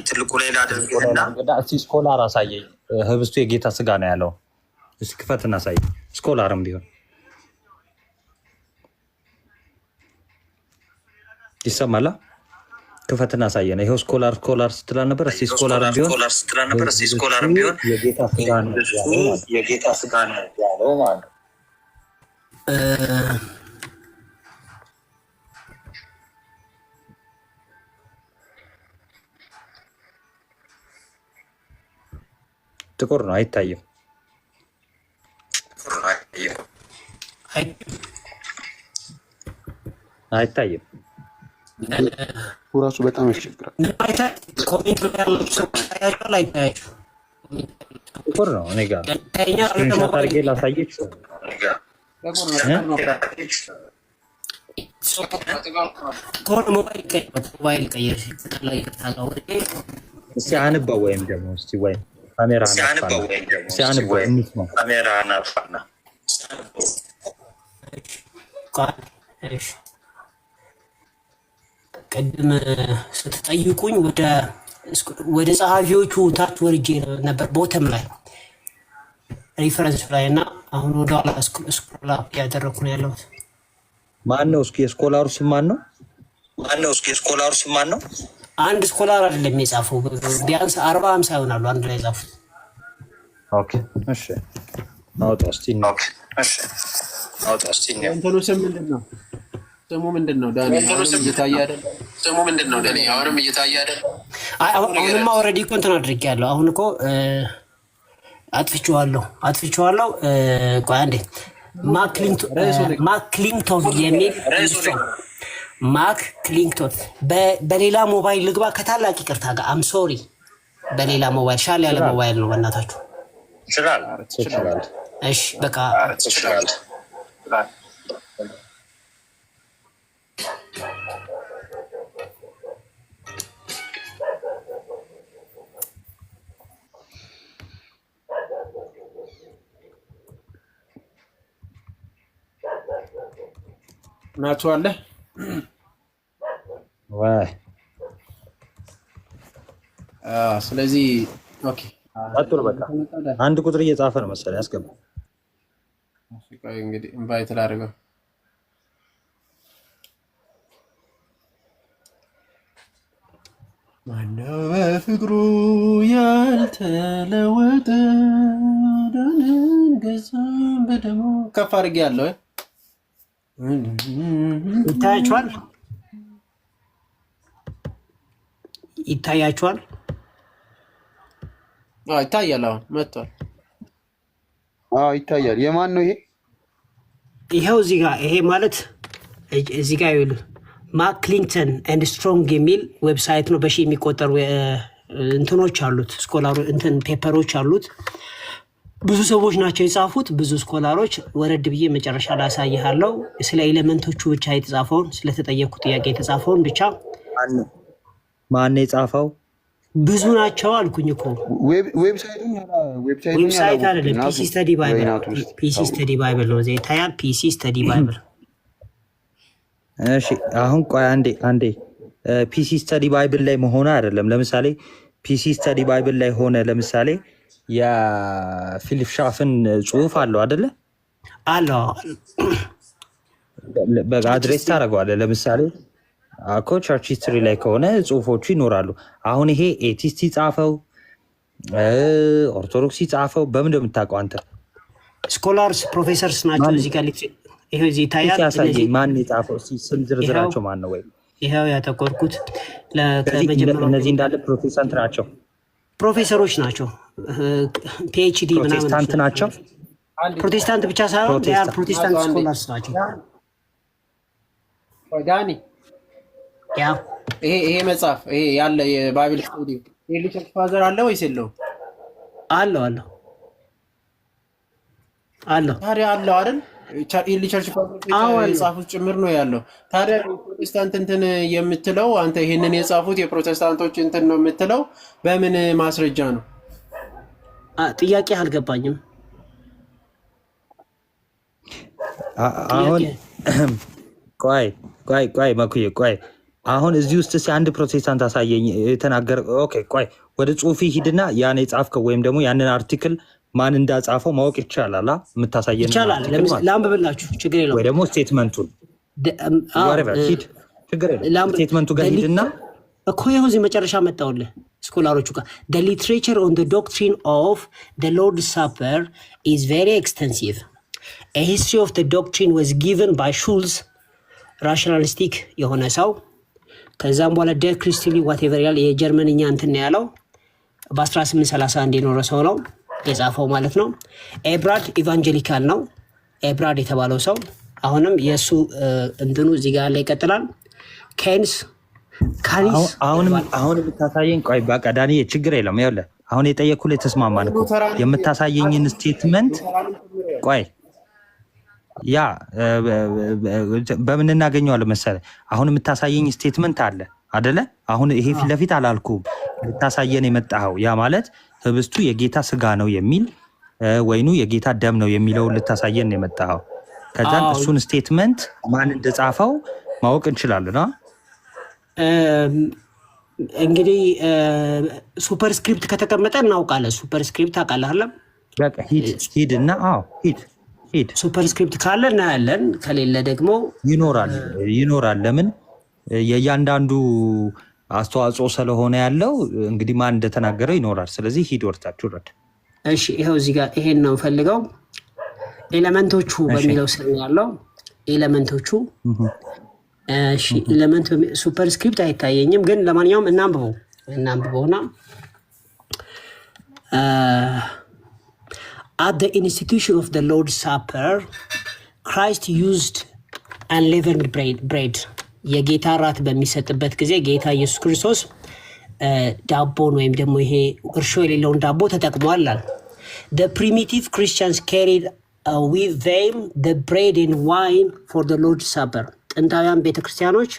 ትልቁ ሌላ አድርግና እስኪ ስኮላር አሳየኝ። ህብስቱ የጌታ ስጋ ነው ያለው። እስኪ ክፈትና አሳይ። ስኮላርም ቢሆን ይሰማላ። ክፈትና አሳየን። ይኸው ስኮላር ስትላ ነበር። እስኪ ስኮላርም ቢሆን የጌታ ስጋ ነው ያለው ማለት ነው። ጥቁር ነው፣ አይታይም። ራሱ በጣም ያስቸግራል። ጥቁር ነው። እኔ ጋር ስክሪንሾት አድርጌ ላሳየች። እስኪ አንበው ወይም ደግሞ እስኪ ወይም ካሜራ ናፋና ቅድም ስትጠይቁኝ ወደ ጸሐፊዎቹ ታች ወርጄ ነበር፣ ቦተም ላይ ሪፈረንስ ላይ እና አሁን ወደ ኋላ ስክሮል ያደረኩ ነው ያለሁት። ማን ነው እስኪ የስኮላሩ ስም ማን ነው? አንድ ስኮላር አይደለም የጻፈው፣ ቢያንስ 40-50 ይሆናሉ አንድ ላይ ጻፉት። ኦኬ እሺ፣ አውጣ እስቲ እንትኑ ስም ምንድን ነው? ስሙ ምንድን ነው? ዳኒ አሁንም እየታየ አይደል? አሁንማ ኦልሬዲ እኮ እንትን አድርጌያለሁ። አሁን እኮ አጥፍቼዋለሁ። ቆይ አንዴ ማክ ክሊንግቶን የሚል ማክ ክሊንግቶን በሌላ ሞባይል ልግባ ከታላቅ ይቅርታ ጋር አም ሶሪ። በሌላ ሞባይል ሻል ያለ ሞባይል ነው በእናታችሁ። እሺ በቃ ናቱ አለ ወይ? ስለዚህ ኦኬ አጥሩ በቃ አንድ ቁጥር እየጻፈ ነው መሰለኝ። ያስገባ እንግዲህ ኢንቫይት ላድርገው። ማነው በፍቅሩ ያልተለወጠ ዳንን ገዛ በደሙ ከፍ አድርጌ ያለው ይታያችኋል። ይታያል። አሁን መጥቷል። ይታያል። የማን ነው ይሄ? ይኸው እዚህ ጋር ይሄ ማለት እዚህ ጋር ይሉ ማክ ክሊንግተን ኤንድ ስትሮንግ የሚል ዌብሳይት ነው። በሺ የሚቆጠሩ እንትኖች አሉት፣ ስኮላሩ እንትን ፔፐሮች አሉት። ብዙ ሰዎች ናቸው የጻፉት፣ ብዙ ስኮላሮች። ወረድ ብዬ መጨረሻ ላይ አሳይሃለሁ። ስለ ኤሌመንቶቹ ብቻ የተጻፈውን ስለተጠየቁ ጥያቄ የተጻፈውን ብቻ። ማን የጻፈው? ብዙ ናቸው አልኩኝ እኮ። ዌብሳይት አይደለም፣ ፒሲ ስተዲ ባይብል ነው። እዚህ ይታያል፣ ፒሲ ስተዲ ባይብል። እሺ አሁን ቆይ አንዴ ፒሲ ስተዲ ባይብል ላይ መሆኑ አይደለም። ለምሳሌ ፒሲ ስተዲ ባይብል ላይ ሆነ፣ ለምሳሌ የፊሊፕ ሻፍን ጽሁፍ አለው አይደለ? አለው። በቃ አድሬስ ታደርገዋለህ። ለምሳሌ አኮ ቸርች ሂስትሪ ላይ ከሆነ ጽሁፎቹ ይኖራሉ። አሁን ይሄ ኤቲስት ይጻፈው ኦርቶዶክስ ይጻፈው በምን እንደምታውቀው አንተ? ስኮላርስ ፕሮፌሰርስ ናቸው። እዚህ ጋር ይሄ እዚህ ይታያል። ያሳየኝ ማን የጻፈው? ስም ዝርዝራቸው ማን ነው? ወይ ይኸው ያተኮርኩት ከመጀመሪያው እነዚህ እንዳለ ፕሮቴስታንት ናቸው፣ ፕሮፌሰሮች ናቸው፣ ፒኤችዲ ምናምን ፕሮቴስታንት ናቸው። ፕሮቴስታንት ብቻ ሳይሆን ፕሮቴስታንት ስኮላርስ ናቸው። ዳኒ ያ ይሄ መጽሐፍ ይሄ ያለ የባይብል ስቱዲ ኤርሊ ቸርች ፋዘር አለ ወይስ የለውም? አለው። ታዲያ አለው አይደል? ኤርሊ ቸርች ፋዘር የጻፉት ጭምር ነው ያለው። ታዲያ ፕሮቴስታንት እንትን የምትለው አንተ ይሄንን የጻፉት የፕሮቴስታንቶች እንትን ነው የምትለው በምን ማስረጃ ነው? ጥያቄ አልገባኝም። አሁን ቆይ መኩዬ ቆይ አሁን እዚህ ውስጥ አንድ ፕሮቴስታንት አሳየኝ የተናገረ። ኦኬ ቆይ ወደ ጽሁፊ ሂድና ያን የጻፍከው ወይም ደግሞ ያንን አርቲክል ማን እንዳጻፈው ማወቅ ይቻላል። የምታሳየን ይቻላል። ላንብብላችሁ፣ ችግር የለውም። ወይ ደግሞ ስቴትመንቱን ሂድ፣ ችግር የለውም። ስቴትመንቱ ጋር ሂድና እኮ ይኸው እዚህ መጨረሻ መጣሁልህ ስኮላሮቹ ጋር the literature on the doctrine of the Lord's Supper is very extensive. A history of the doctrine was given by Schulz, ራሽናሊስቲክ የሆነ ሰው። ከዛም በኋላ ደ ክሪስቲሊ ዋቴቨር ያለ የጀርመንኛ እንትን ያለው በ1831 የኖረ ሰው ነው የጻፈው ማለት ነው። ኤብራድ ኢቫንጀሊካል ነው ኤብራድ የተባለው ሰው። አሁንም የእሱ እንትኑ እዚህ ጋር ላይ ይቀጥላል። ኬንስ ካሪስ አሁን የምታሳየኝ ቆይ በቃ ዳንኤ ችግር የለም። ይኸውልህ አሁን የጠየኩህ የተስማማን እኮ የምታሳየኝን ስቴትመንት ቆይ ያ በምን እናገኘዋለን መሰለህ? አሁን የምታሳየኝ ስቴትመንት አለ አደለ? አሁን ይሄ ፊት ለፊት አላልኩም ልታሳየን የመጣኸው ያ ማለት ህብስቱ የጌታ ስጋ ነው የሚል ወይኑ የጌታ ደም ነው የሚለውን ልታሳየን የመጣኸው። ከዛ እሱን ስቴትመንት ማን እንደጻፈው ማወቅ እንችላለን። እንግዲህ ሱፐርስክሪፕት ከተቀመጠ እናውቃለን። ሱፐርስክሪፕት ታውቃለህ? በቃ ሂድ እና ሂድ ሱፐርስክሪፕት ካለ እናያለን፣ ከሌለ ደግሞ ይኖራል። ለምን የእያንዳንዱ አስተዋጽኦ ስለሆነ ያለው እንግዲህ ማን እንደተናገረው ይኖራል። ስለዚህ ሂድ ወርታችሁ ረድ። እሺ ይኸው እዚህ ጋር ይሄን ነው ፈልገው ኤሌመንቶቹ በሚለው ስር ያለው ኤሌመንቶቹ። እሺ ኤሌመንት ሱፐርስክሪፕት አይታየኝም፣ ግን ለማንኛውም እናንብበውና At the institution of the Lord's Supper, Christ used unleavened bread. የጌታ ራት በሚሰጥበት ጊዜ ጌታ ኢየሱስ ክርስቶስ ዳቦን ወይም ደግሞ ይሄ እርሾ የሌለውን ዳቦ ተጠቅሟል። The primitive Christians carried with them the bread and wine for the Lord's Supper. ጥንታውያን ቤተክርስቲያኖች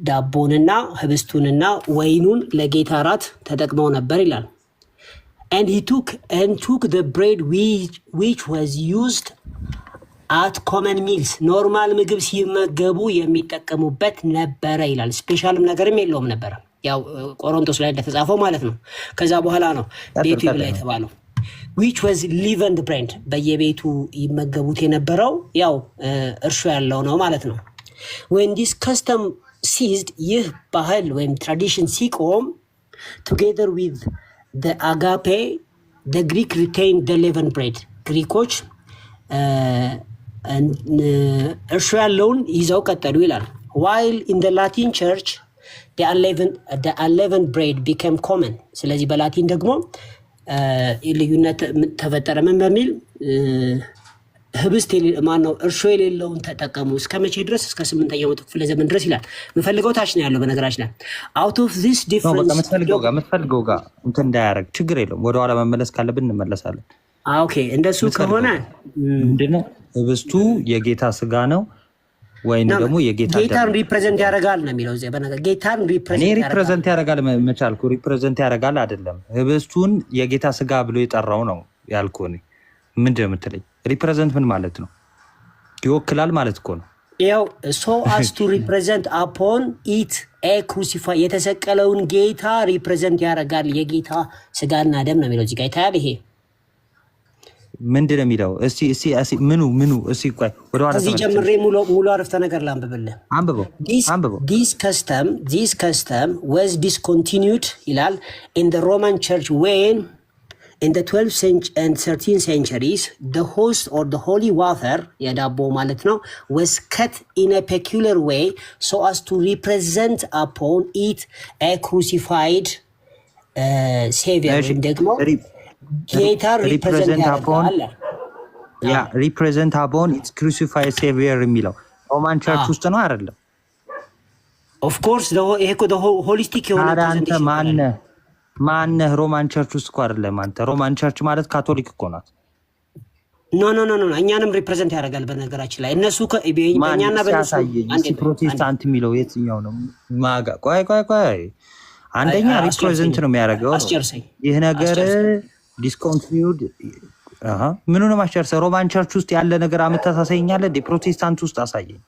ዳቦንና ህብስቱንና ወይኑን ለጌታ ራት ተጠቅመው ነበር ይላል። And he took the bread which was used at common meals. ኖርማል ምግብ ሲመገቡ የሚጠቀሙበት ነበረ ይላል። ስፔሻልም ነገርም የለውም ነበረ። ያው ቆሮንቶስ ላይ እንደተጻፈው ማለት ነው። ከዛ በኋላ ነው ቤቱ ይብላ የተባለው። which was leavened bread በየቤቱ ይመገቡት የነበረው ያው እርሾ ያለው ነው ማለት ነው። when this custom ceased, ይህ ባህል ወይም ትራዲሽን ሲቆም together with the agape, the Greek retained the leavened bread. ግሪኮች እርሾ ያለውን ይዘው ቀጠሉ ይላል። while in the Latin church the unleavened bread became common. ስለዚህ በላቲን ደግሞ ልዩነት ተፈጠረ። ምን በሚል ህብስት ማነው እርሾ የሌለውን ተጠቀሙ እስከ መቼ ድረስ? እስከ 8ኛው መቶ ክፍለ ዘመን ድረስ ይላል። የምፈልገው ታች ነው ያለው በነገራችን ላይ out of this difference የምትፈልገው ጋር እንትን እንዳያረግ ችግር የለውም። ወደኋላ መመለስ ካለብን እንመለሳለን። ኦኬ እንደሱ ከሆነ ምንድነው ህብስቱ የጌታ ስጋ ነው ወይም ደግሞ ጌታን ሪፕሬዘንት ያደርጋል ነው የሚለው እዚህ በነገር ጌታን ሪፕሬዘንት ያደርጋል መቻልኩ ሪፕሬዘንት ያደርጋል አይደለም። ህብስቱን የጌታ ስጋ ብሎ የጠራው ነው ያልኩህ እኔ። ምንድነው የምትለኝ? ሪፕሬዘንት ምን ማለት ነው? ይወክላል ማለት እኮ ነው። ያው so as to represent upon it a crucify የተሰቀለውን ጌታ ሪፕሬዘንት ያደርጋል። የጌታ ስጋና ደም ነው የሚለው እዚህ ጋር ይታያል። ይሄ ምንድነው የሚለው? እስቲ ምኑ እስቲ ቆይ ወደ ኋላ እዚህ ጀምሬ ሙሉ አረፍተ ነገር ላንብብልህ። አንብበው። This custom was discontinued ይላል in the Roman church when in the 12th and 13th centuries, the host or the holy wafer, የዳቦ ማለት ነው, was cut in a peculiar way so as to represent upon it a crucified savior. ደግሞ ጌታ represent upon represent upon its crucified savior የሚለው ሮማን ቸርች ውስጥ ነው አይደለም? Of course, ይሄ እኮ holistic የሆነ presentation ማነህ ሮማን ቸርች ውስጥ እኮ አይደለም አንተ። ሮማን ቸርች ማለት ካቶሊክ እኮ ናት። ኖ እኛንም ሪፕሬዘንት ያደርጋል። በነገራችን ላይ እነሱ በእኛና በእነሱ ፕሮቴስታንት የሚለው የትኛው ነው? ማጋ ቆይ አንደኛ ሪፕሬዘንት ነው የሚያደርገው። ይህ ነገር ዲስኮንቲኒውድ ምኑ ነው ማስጨርሰ? ሮማን ቸርች ውስጥ ያለ ነገር አመታሳሰኛለ እንደ ፕሮቴስታንት ውስጥ አሳየኝ።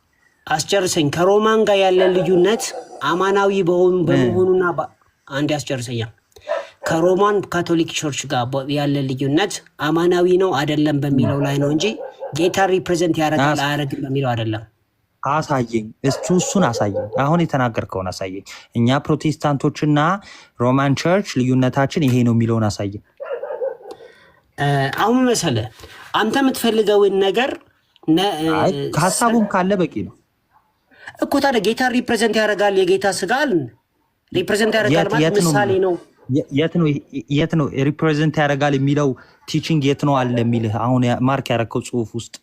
አስጨርሰኝ። ከሮማን ጋር ያለ ልዩነት አማናዊ በመሆኑና አንድ ያስጨርሰኛል። ከሮማን ካቶሊክ ቸርች ጋር ያለ ልዩነት አማናዊ ነው አይደለም በሚለው ላይ ነው እንጂ ጌታ ሪፕሬዘንት ያደርጋል አያደርግም በሚለው አይደለም። አሳየኝ። እሱን አሳየኝ። አሁን የተናገርከውን አሳየኝ። እኛ ፕሮቴስታንቶችና ሮማን ቸርች ልዩነታችን ይሄ ነው የሚለውን አሳየኝ። አሁን መሰለህ አንተ የምትፈልገውን ነገር ሀሳቡም ካለ በቂ ነው እኮ። ታዲያ ጌታ ሪፕሬዘንት ያደርጋል፣ የጌታ ስጋል ሪፕሬዘንት ያደርጋል ማለት ምሳሌ ነው። የት ነው ሪፕሬዘንት ያደርጋል የሚለው ቲቺንግ የት ነው አለ የሚልህ? አሁን ማርክ ያደረከው ጽሁፍ ውስጥ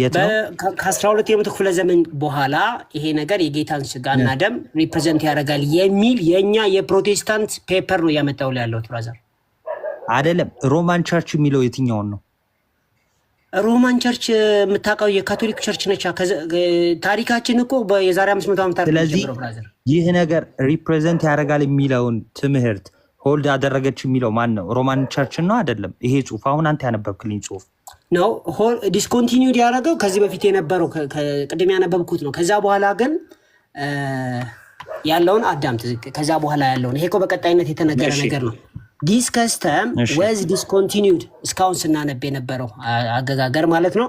የት ነው? ከ12 የመቶ ክፍለ ዘመን በኋላ ይሄ ነገር የጌታን ስጋና ደም ሪፕሬዘንት ያደርጋል የሚል የኛ የፕሮቴስታንት ፔፐር ነው ያመጣው ላይ ያለው ብራዘር አይደለም። ሮማን ቸርች የሚለው የትኛውን ነው? ሮማን ቸርች የምታውቀው የካቶሊክ ቸርች ነች። ታሪካችን እኮ የዛሬ 500 ዓመታት ነው ብራዘር። ይህ ነገር ሪፕሬዘንት ያደርጋል የሚለውን ትምህርት ሆልድ አደረገች የሚለው ማን ነው? ሮማን ቸርች ነው አይደለም? ይሄ ጽሁፍ አሁን አንተ ያነበብክልኝ ጽሁፍ ነው ዲስኮንቲኒውድ ያደረገው ከዚህ በፊት የነበረው ቅድም ያነበብኩት ነው። ከዛ በኋላ ግን ያለውን አዳምጥ። ከዛ በኋላ ያለውን ይሄ እኮ በቀጣይነት የተነገረ ነገር ነው። This custom was discontinued እስካሁን ስናነብ የነበረው አገጋገር ማለት ነው።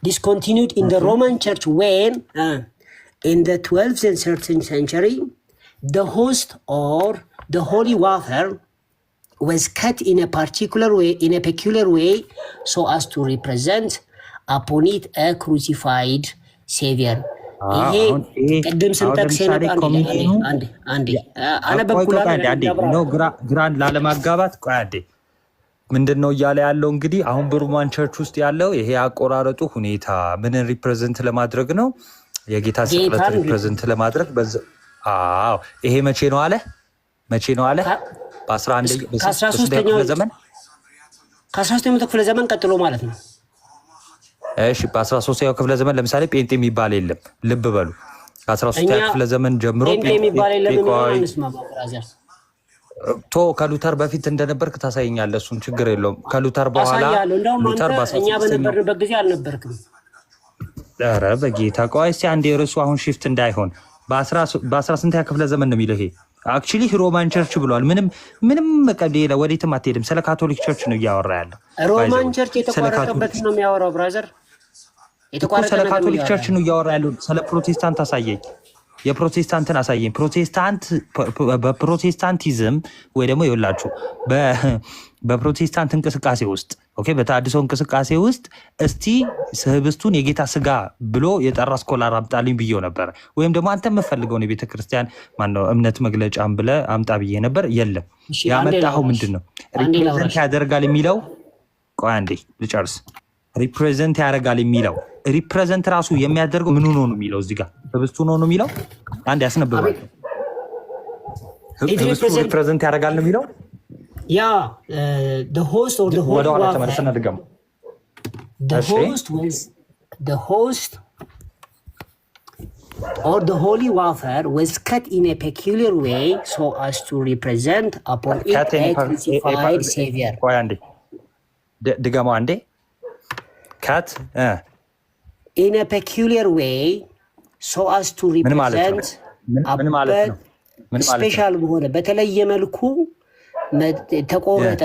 Discontinued in the Roman Church when in the 12th and 13th century the host or the holy wafer was cut in a peculiar way so as to represent upon it a crucified savior. ይሄ ቅድም ስንጠቅስ ግራንድ ላለማጋባት ቆይ አንዴ ምንድን ነው እያለ ያለው እንግዲህ አሁን በሮማን ቸርች ውስጥ ያለው ይሄ አቆራረጡ ሁኔታ ምንን ሪፕሬዘንት ለማድረግ ነው? የጌታ ስቅለት ሪፕሬዘንት ለማድረግ ይሄ መቼ ነው አለ? በ11ኛው ዘመን ከ13ኛው ክፍለ ዘመን ቀጥሎ ማለት ነው። እሺ በ13ኛው ክፍለ ዘመን ለምሳሌ ጴንጤ የሚባል የለም። ልብ በሉ ከ13ኛው ክፍለ ዘመን ጀምሮ ጴንጤ የሚባል የለም። ከሉተር በፊት እንደነበርክ ታሳየኛለህ። እሱን ችግር የለውም። ከሉተር በኋላ ሉተር እኛ በነበርንበት ጊዜ አልነበርክም። ኧረ በጌታ ቆይ እስኪ አንዴ ርዕሱ አሁን ሽፍት እንዳይሆን በ18ኛው ክፍለ ዘመን ነው የሚለው። ይሄ አክቹሊ ሮማን ቸርች ብሏል። ምንም ሌላ ወዴትም አትሄድም። ስለ ካቶሊክ ቸርች ነው እያወራ ያለው። ሮማን ቸርች የተቋረጠበት ነው የሚያወራው ብራዘር። ስለ ካቶሊክ ቸርች ነው እያወራ ያለው። ስለ ፕሮቴስታንት አሳየኝ። የፕሮቴስታንትን አሳየኝ። በፕሮቴስታንቲዝም ወይ ደግሞ ይኸውላችሁ በፕሮቴስታንት እንቅስቃሴ ውስጥ በተሐድሶ እንቅስቃሴ ውስጥ እስቲ ህብስቱን የጌታ ስጋ ብሎ የጠራ ስኮላር አምጣልኝ ብዬው ነበር። ወይም ደግሞ አንተ የምፈልገውን የቤተ ክርስቲያን ማነው እምነት መግለጫም ብለህ አምጣ ብዬ ነበር። የለም ያመጣኸው ምንድን ነው? ሪፕሬዘንት ያደርጋል የሚለው ቆይ አንዴ ልጨርስ። ሪፕሬዘንት ያደርጋል የሚለው ሪፕሬዘንት ራሱ የሚያደርገው ምኑ ነው የሚለው እዚህ ጋር ህብስቱ ነው የሚለው። አንድ ያስነብባል። ህብስቱ ሪፕሬዘንት ያደርጋል ነው የሚለው። ያ the host or the holy wafer was cut in a peculiar way so as to represent upon it a crucified savior. ቆይ አንዴ ድገማው አንዴ። cut in a peculiar way so as to represent ስፔሻል በሆነ በተለየ መልኩ ተቆረጠ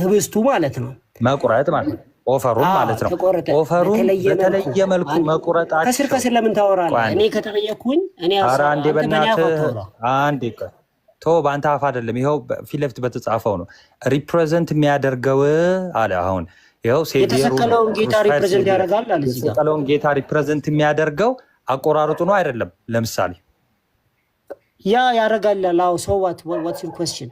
ህብስቱ ማለት ነው። መቁረጥ ማለት ነው። ኦፈሩን ማለት ነው። ኦፈሩን በተለየ መልኩ መቁረጣቸው ከስር ለምን ታወራለህ? እኔ ከተጠየቅኩኝ እኔ አንዴ በእናትህ አንዴ በአንተ አፍ አይደለም። ይኸው ፊት ለፊት በተጻፈው ነው ሪፕሬዘንት የሚያደርገው አለ። አሁን ይኸው የተሰቀለውን ጌታ ሪፕሬዘንት ያደርጋል አለ። እዚህ ጋር የተሰቀለውን ጌታ ሪፕሬዘንት የሚያደርገው አቆራረጡ ነው አይደለም? ለምሳሌ ያ ያደርጋል አዎ። ሶ what's your question?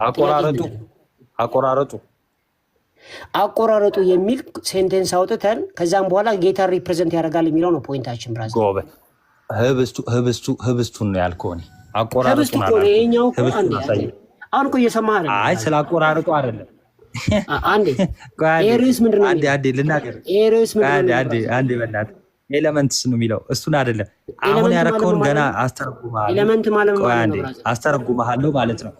አቆራረጡ የሚል ሴንቴንስ አውጥተን ከዛም በኋላ ጌታ ሪፕሬዘንት ያደርጋል የሚለው ነው ፖይንታችን። ብራዘር ጎበዝ ህብስቱን ነው ያልከው። እኔ አቆራረጡን ይኸኛው አሁን እኮ እየሰማህ አይደል? አይ ስለ አቆራረጡ አይደለም። አንዴ ኤሪስ ምንድነው? አንዴ ልናገር። ኤሪስ ምንድነው? አንዴ በእናትህ ኤሌመንትስ ነው የሚለው እሱን አይደለም። አሁን ያረከውን ገና አስተረጉማለሁ። ኤሌመንት ማለት ነው። አስተረጉማለሁ ማለት ነው።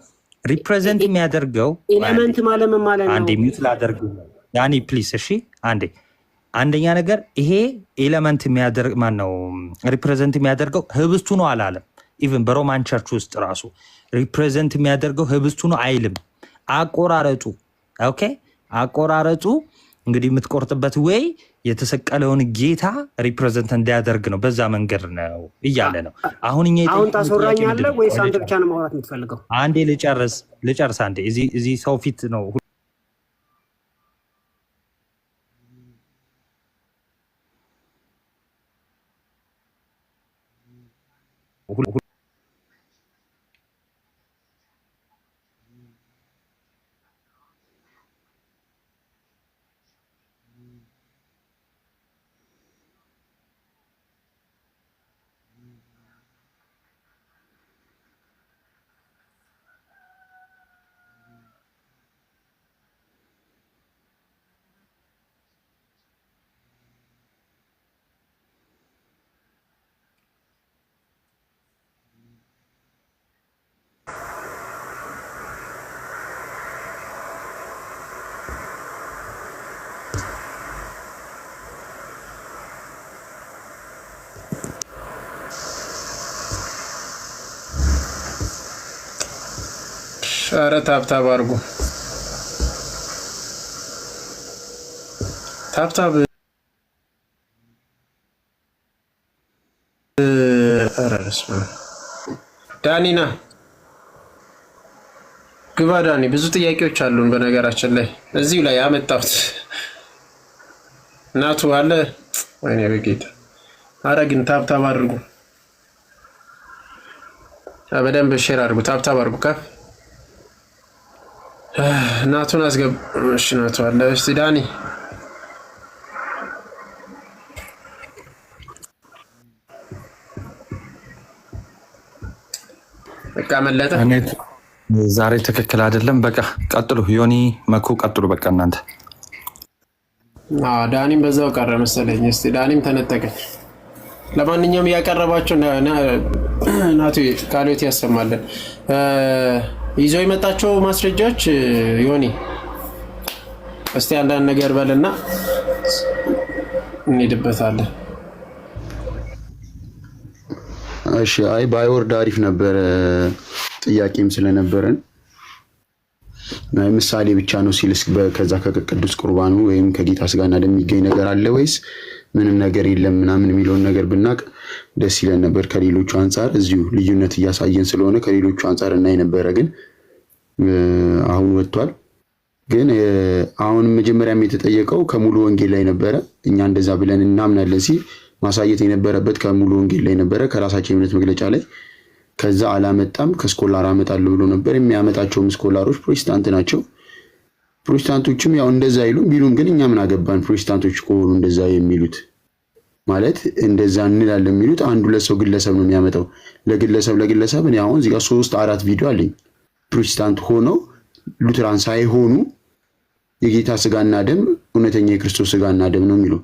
ሪፕሬዘንት የሚያደርገው ኤሌመንት ማለት ምን ማለት ነው? አንዴ ሚውት ላደርግ ዳኒ ፕሊስ። እሺ አንደኛ ነገር ይሄ ኤሌመንት የሚያደርግ ማን ነው? ሪፕሬዘንት የሚያደርገው ህብስቱ ነው አላለም። ኢቭን በሮማን ቸርች ውስጥ ራሱ ሪፕሬዘንት የሚያደርገው ህብስቱ ነው አይልም። አቆራረጡ ኦኬ፣ አቆራረጡ እንግዲህ የምትቆርጥበት ወይ የተሰቀለውን ጌታ ሪፕሬዘንት እንዲያደርግ ነው። በዛ መንገድ ነው እያለ ነው። አሁን ታስወራኛለህ ወይስ አንተ ብቻ ነው ማውራት የምትፈልገው? አንዴ ልጨርስ። አንዴ እዚህ ሰው ፊት ነው ኧረ ታብታብ አድርጉ። ታብታብ ዳኒና ግባ። ዳኒ ብዙ ጥያቄዎች አሉን። በነገራችን ላይ እዚሁ ላይ ያመጣሁት እናቱ አለ። ወይኔ በጌታ ኧረ ግን ታብታብ አድርጉ። በደንብ ሼር አድርጉ። ታብታብ አድርጉ። ከፍ እናቱን አስገብ። እሺ እናቱ አለ። እስቲ ዳኒ በቃ መለጠ። ዛሬ ትክክል አይደለም። በቃ ቀጥሉ። ዮኒ መኩ ቀጥሉ። በቃ እናንተ ዳኒም በዛው ቀረ መሰለኝ። እስቲ ዳኒም ተነጠቀች። ለማንኛውም ያቀረባቸው ናቱ ቃሎት ያሰማለን። ይዞ የመጣቸው ማስረጃዎች ዮኒ እስቲ አንዳንድ ነገር በልና እንሄድበታለን። እሺ አይ ባይወርድ አሪፍ ነበረ። ጥያቄም ስለነበረን ምሳሌ ብቻ ነው ሲልስ ከዛ ከቅዱስ ቁርባኑ ወይም ከጌታ ስጋና ደም የሚገኝ ነገር አለ ወይስ ምንም ነገር የለም ምናምን የሚለውን ነገር ብናቅ ደስ ይለን ነበር። ከሌሎቹ አንፃር እዚሁ ልዩነት እያሳየን ስለሆነ ከሌሎቹ አንፃር እናይ ነበረ። ግን አሁን ወጥቷል። ግን አሁን መጀመሪያም የተጠየቀው ከሙሉ ወንጌል ላይ ነበረ። እኛ እንደዛ ብለን እናምናለን ሲል ማሳየት የነበረበት ከሙሉ ወንጌል ላይ ነበረ፣ ከራሳቸው የእምነት መግለጫ ላይ። ከዛ አላመጣም። ከስኮላር አመጣለሁ ብሎ ነበር። የሚያመጣቸውም ስኮላሮች ፕሮቴስታንት ናቸው። ፕሮቴስታንቶችም ያው እንደዛ አይሉም ቢሉም ግን እኛ ምን አገባን? ፕሮቴስታንቶች ከሆኑ እንደዛ የሚሉት ማለት እንደዛ እንላለን የሚሉት አንዱ ለሰው ግለሰብ ነው የሚያመጣው። ለግለሰብ እኔ አሁን እዚህ ጋር 3-4 ቪዲዮ አለኝ። ፕሮቴስታንት ሆነው ሉተራን ሳይሆኑ የጌታ ስጋና ደም እውነተኛ የክርስቶስ ስጋና ደም ነው የሚሉ።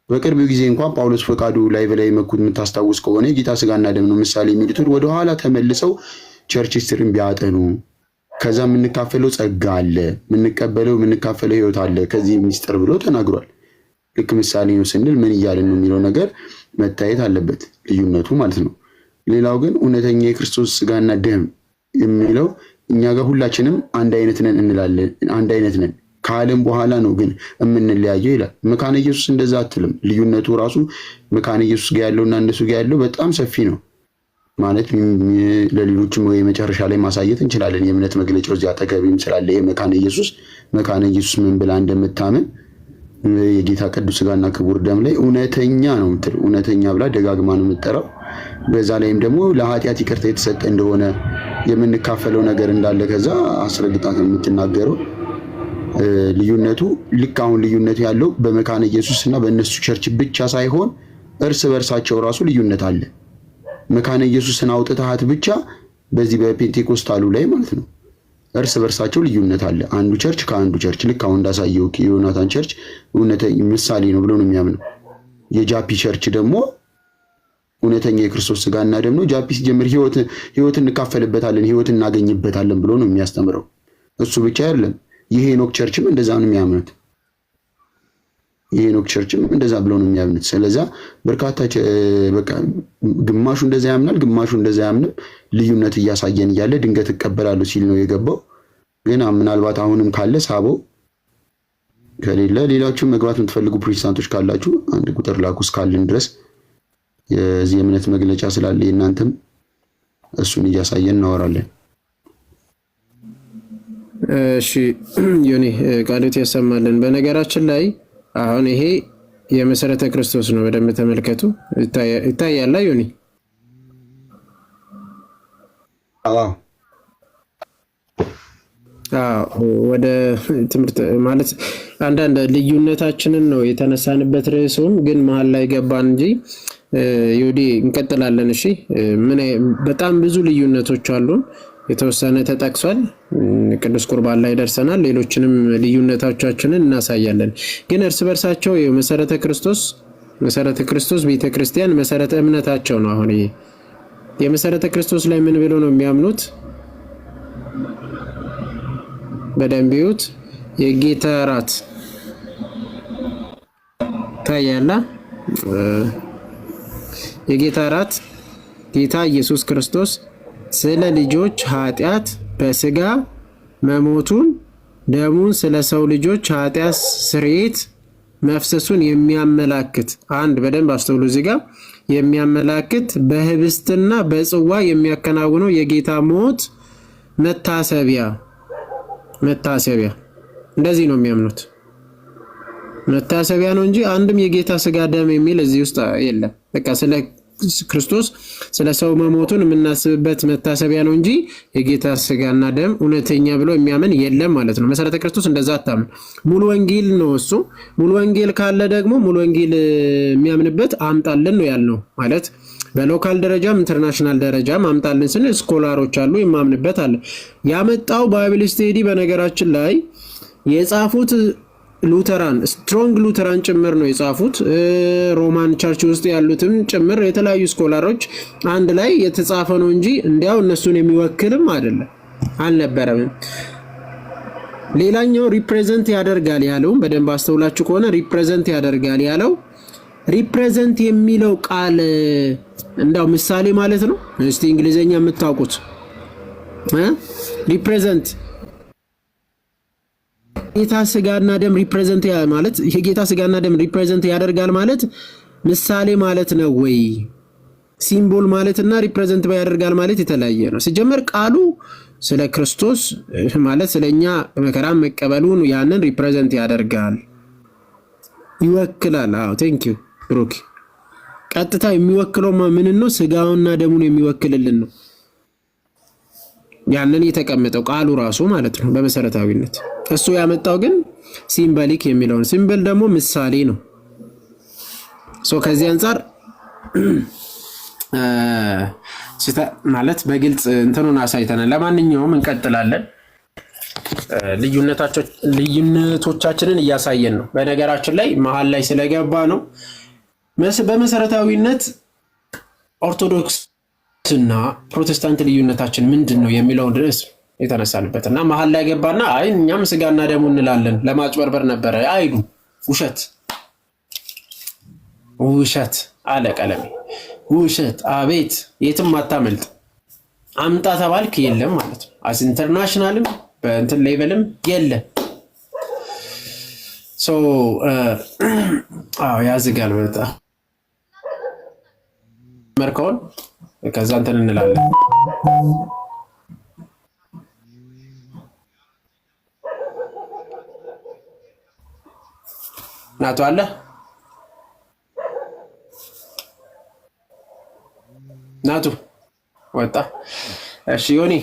በቅርብ ጊዜ እንኳን ጳውሎስ ፈቃዱ ላይ በላይ መኩት የምታስታውስ ከሆነ የጌታ ስጋና ደም ነው ምሳሌ የሚሉት ወደኋላ ተመልሰው ቸርች ሂስትሪን ቢያጠኑ ከዛ የምንካፈለው ጸጋ አለ፣ የምንቀበለው የምንካፈለው ህይወት አለ ከዚህ ሚስጥር ብሎ ተናግሯል። ልክ ምሳሌ ነው ስንል ምን እያልን ነው የሚለው ነገር መታየት አለበት፣ ልዩነቱ ማለት ነው። ሌላው ግን እውነተኛ የክርስቶስ ስጋና ደም የሚለው እኛ ጋር ሁላችንም አንድ አይነት ነን እንላለን። አንድ አይነት ነን ከዓለም በኋላ ነው ግን የምንለያየው ይላል። መካነ ኢየሱስ እንደዛ አትልም። ልዩነቱ ራሱ መካነ ኢየሱስ ጋር ያለውና እነሱ ጋር ያለው በጣም ሰፊ ነው። ማለት ለሌሎችም ወይ መጨረሻ ላይ ማሳየት እንችላለን። የእምነት መግለጫው እዚህ አጠገቤም ስላለ መካነ ኢየሱስ ምን ብላ እንደምታምን የጌታ ቅዱስ ሥጋና ክቡር ደም ላይ እውነተኛ ነው የምትል እውነተኛ ብላ ደጋግማ ነው የምትጠራው። በዛ ላይም ደግሞ ለኃጢአት ይቅርታ የተሰጠ እንደሆነ የምንካፈለው ነገር እንዳለ ከዛ አስረግጣት ነው የምትናገረው። ልዩነቱ ልክ አሁን ልዩነቱ ያለው በመካነ ኢየሱስ እና በእነሱ ቸርች ብቻ ሳይሆን እርስ በርሳቸው ራሱ ልዩነት አለ። መካነ ኢየሱስን አውጥተሃት ብቻ በዚህ በፔንቴኮስታሉ ላይ ማለት ነው እርስ በርሳቸው ልዩነት አለ። አንዱ ቸርች ከአንዱ ቸርች ልክ አሁን እንዳሳየው የዮናታን ቸርች እውነተኛ ምሳሌ ነው ብሎ ነው የሚያምነው። የጃፒ ቸርች ደግሞ እውነተኛ የክርስቶስ ሥጋና ደም ነው። ጃፒ ሲጀምር ህይወት እንካፈልበታለን፣ ህይወት እናገኝበታለን ብሎ ነው የሚያስተምረው። እሱ ብቻ አይደለም፣ የሄኖክ ቸርችም እንደዛ ነው የሚያምኑት። የሄኖክ ቸርችም እንደዛ ብሎ ነው የሚያምኑት። ስለዚህ በርካታ በቃ ግማሹ እንደዛ ያምናል፣ ግማሹ እንደዛ ያምንም። ልዩነት እያሳየን እያለ ድንገት እቀበላለሁ ሲል ነው የገባው። ግን ምናልባት አሁንም ካለ ሳቦ ከሌለ ሌላችሁም መግባት የምትፈልጉ ፕሮቴስታንቶች ካላችሁ አንድ ቁጥር ላኩ እስካልን ድረስ የዚህ የእምነት መግለጫ ስላለ እናንተም እሱን እያሳየን እናወራለን። እሺ ዮኒ ቃሉት ያሰማልን። በነገራችን ላይ አሁን ይሄ የመሰረተ ክርስቶስ ነው። በደንብ ተመልከቱ። ይታያል ዮኒ? ወደ ትምህርት ማለት አንዳንድ ልዩነታችንን ነው የተነሳንበት ርዕሱም ግን መሀል ላይ ገባን እንጂ ዮዲ እንቀጥላለን። እሺ በጣም ብዙ ልዩነቶች አሉን። የተወሰነ ተጠቅሷል። ቅዱስ ቁርባን ላይ ደርሰናል። ሌሎችንም ልዩነቶቻችንን እናሳያለን። ግን እርስ በርሳቸው መሰረተ ክርስቶስ ቤተክርስቲያን መሰረተ እምነታቸው ነው። አሁን ይሄ የመሰረተ ክርስቶስ ላይ ምን ብለው ነው የሚያምኑት? በደንብ ይዩት። የጌታ እራት ታያላ። የጌታ እራት ጌታ ኢየሱስ ክርስቶስ ስለ ልጆች ኃጢአት በስጋ መሞቱን ደሙን ስለ ሰው ልጆች ኃጢአት ስርየት መፍሰሱን የሚያመላክት አንድ በደንብ አስተውሉ። እዚህ ጋር የሚያመላክት በህብስትና በጽዋ የሚያከናውነው የጌታ ሞት መታሰቢያ እንደዚህ ነው የሚያምኑት። መታሰቢያ ነው እንጂ አንድም የጌታ ስጋ ደም የሚል እዚህ ውስጥ የለም። በቃ ስለ ክርስቶስ ስለ ሰው መሞቱን የምናስብበት መታሰቢያ ነው እንጂ የጌታ ስጋና ደም እውነተኛ ብሎ የሚያምን የለም ማለት ነው። መሰረተ ክርስቶስ እንደዛ አታምን። ሙሉ ወንጌል ነው እሱ። ሙሉ ወንጌል ካለ ደግሞ ሙሉ ወንጌል የሚያምንበት አምጣልን ነው ያልነው። ማለት በሎካል ደረጃም ኢንተርናሽናል ደረጃም አምጣልን ስንል ስኮላሮች አሉ፣ የማምንበት አለ። ያመጣው ባይብል ስቴዲ በነገራችን ላይ የጻፉት ሉተራን ስትሮንግ ሉተራን ጭምር ነው የጻፉት። ሮማን ቸርች ውስጥ ያሉትም ጭምር የተለያዩ ስኮላሮች አንድ ላይ የተጻፈ ነው እንጂ እንዲያው እነሱን የሚወክልም አይደለም አልነበረም። ሌላኛው ሪፕሬዘንት ያደርጋል ያለው በደንብ አስተውላችሁ ከሆነ ሪፕሬዘንት ያደርጋል ያለው ሪፕሬዘንት የሚለው ቃል እንዳው ምሳሌ ማለት ነው። እስቲ እንግሊዘኛ የምታውቁት ሪፕሬዘንት ጌታ ስጋና ደም ሪፕሬዘንት ማለት የጌታ ስጋና ደም ሪፕሬዘንት ያደርጋል ማለት ምሳሌ ማለት ነው ወይ? ሲምቦል ማለትና ሪፕሬዘንት ያደርጋል ማለት የተለያየ ነው። ሲጀመር ቃሉ ስለ ክርስቶስ ማለት ስለኛ መከራ መቀበሉን ያንን ሪፕሬዘንት ያደርጋል ይወክላል። ቴንክ ዩ ብሩክ። ቀጥታ የሚወክለው ምን ነው? ስጋውና ደሙን የሚወክልልን ነው። ያንን የተቀመጠው ቃሉ ራሱ ማለት ነው በመሰረታዊነት። እሱ ያመጣው ግን ሲምቦሊክ የሚለውን ሲምቦል ደግሞ ምሳሌ ነው። ከዚህ አንፃር ማለት በግልጽ እንትኑን አሳይተናል። ለማንኛውም እንቀጥላለን። ልዩነቶቻችንን እያሳየን ነው። በነገራችን ላይ መሀል ላይ ስለገባ ነው። በመሰረታዊነት ኦርቶዶክስ እና ፕሮቴስታንት ልዩነታችን ምንድን ነው የሚለውን ርዕስ የተነሳንበት እና መሀል ላይ ገባና አይ እኛም ስጋና ደሙ እንላለን ለማጭበርበር ነበረ። አይዱ ውሸት አለ ቀለሜ። ውሸት አቤት፣ የትም አታመልጥ። አምጣ ተባልክ የለም ማለት ነው። አስ ኢንተርናሽናልም በእንትን ሌቨልም የለም። ያዝጋል በጣም መርከውን ከዛ እንትን እንላለን። ናቱ አለ ናቱ ወጣ። እሺ ዮኒ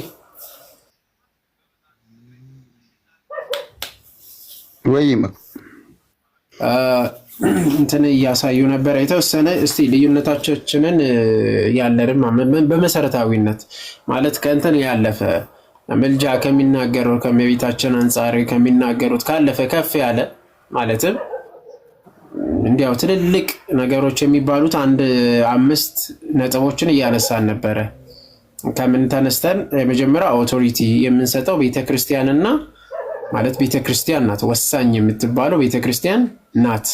ወይም እንትን እያሳዩ ነበር የተወሰነ። እስቲ ልዩነታችንን ያለንም በመሰረታዊነት ማለት ከእንትን ያለፈ ምልጃ ከሚናገረው ከመቤታችን አንጻር ከሚናገሩት ካለፈ ከፍ ያለ ማለትም እንዲያው ትልልቅ ነገሮች የሚባሉት አንድ 5 ነጥቦችን እያነሳን ነበረ። ከምን ተነስተን የመጀመሪያ አውቶሪቲ የምንሰጠው ቤተክርስቲያንና ማለት ቤተክርስቲያን ናት ወሳኝ የምትባለው ቤተክርስቲያን ናት።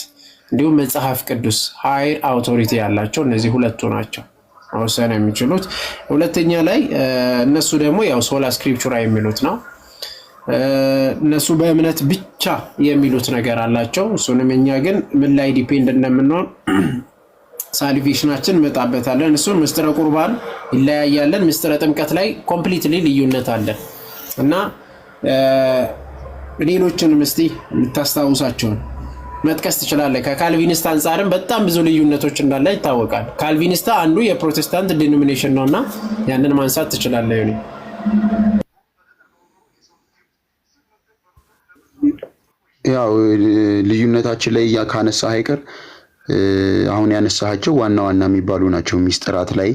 እንዲሁም መጽሐፍ ቅዱስ ሃይር አውቶሪቲ ያላቸው እነዚህ ሁለቱ ናቸው መወሰን የሚችሉት። ሁለተኛ ላይ እነሱ ደግሞ ያው ሶላ ስክሪፕቹራ የሚሉት ነው። እነሱ በእምነት ብቻ የሚሉት ነገር አላቸው። እሱንም እኛ ግን ምን ላይ ዲፔንድ እንደምንሆን ሳልቬሽናችን እንመጣበታለን። እሱን ምስጢረ ቁርባን ይለያያለን። ምስጢረ ጥምቀት ላይ ኮምፕሊትሊ ልዩነት አለን እና ሌሎችንም እስቲ የምታስታውሳቸውን መጥቀስ ትችላለህ። ከካልቪኒስት አንጻርም በጣም ብዙ ልዩነቶች እንዳለ ይታወቃል። ካልቪኒስታ አንዱ የፕሮቴስታንት ዲኖሚኔሽን ነውና ያንን ማንሳት ትችላለህ ዮኒ። ያው ልዩነታችን ላይ ካነሳ አይቀር አሁን ያነሳቸው ዋና ዋና የሚባሉ ናቸው። ሚስጥራት ላይ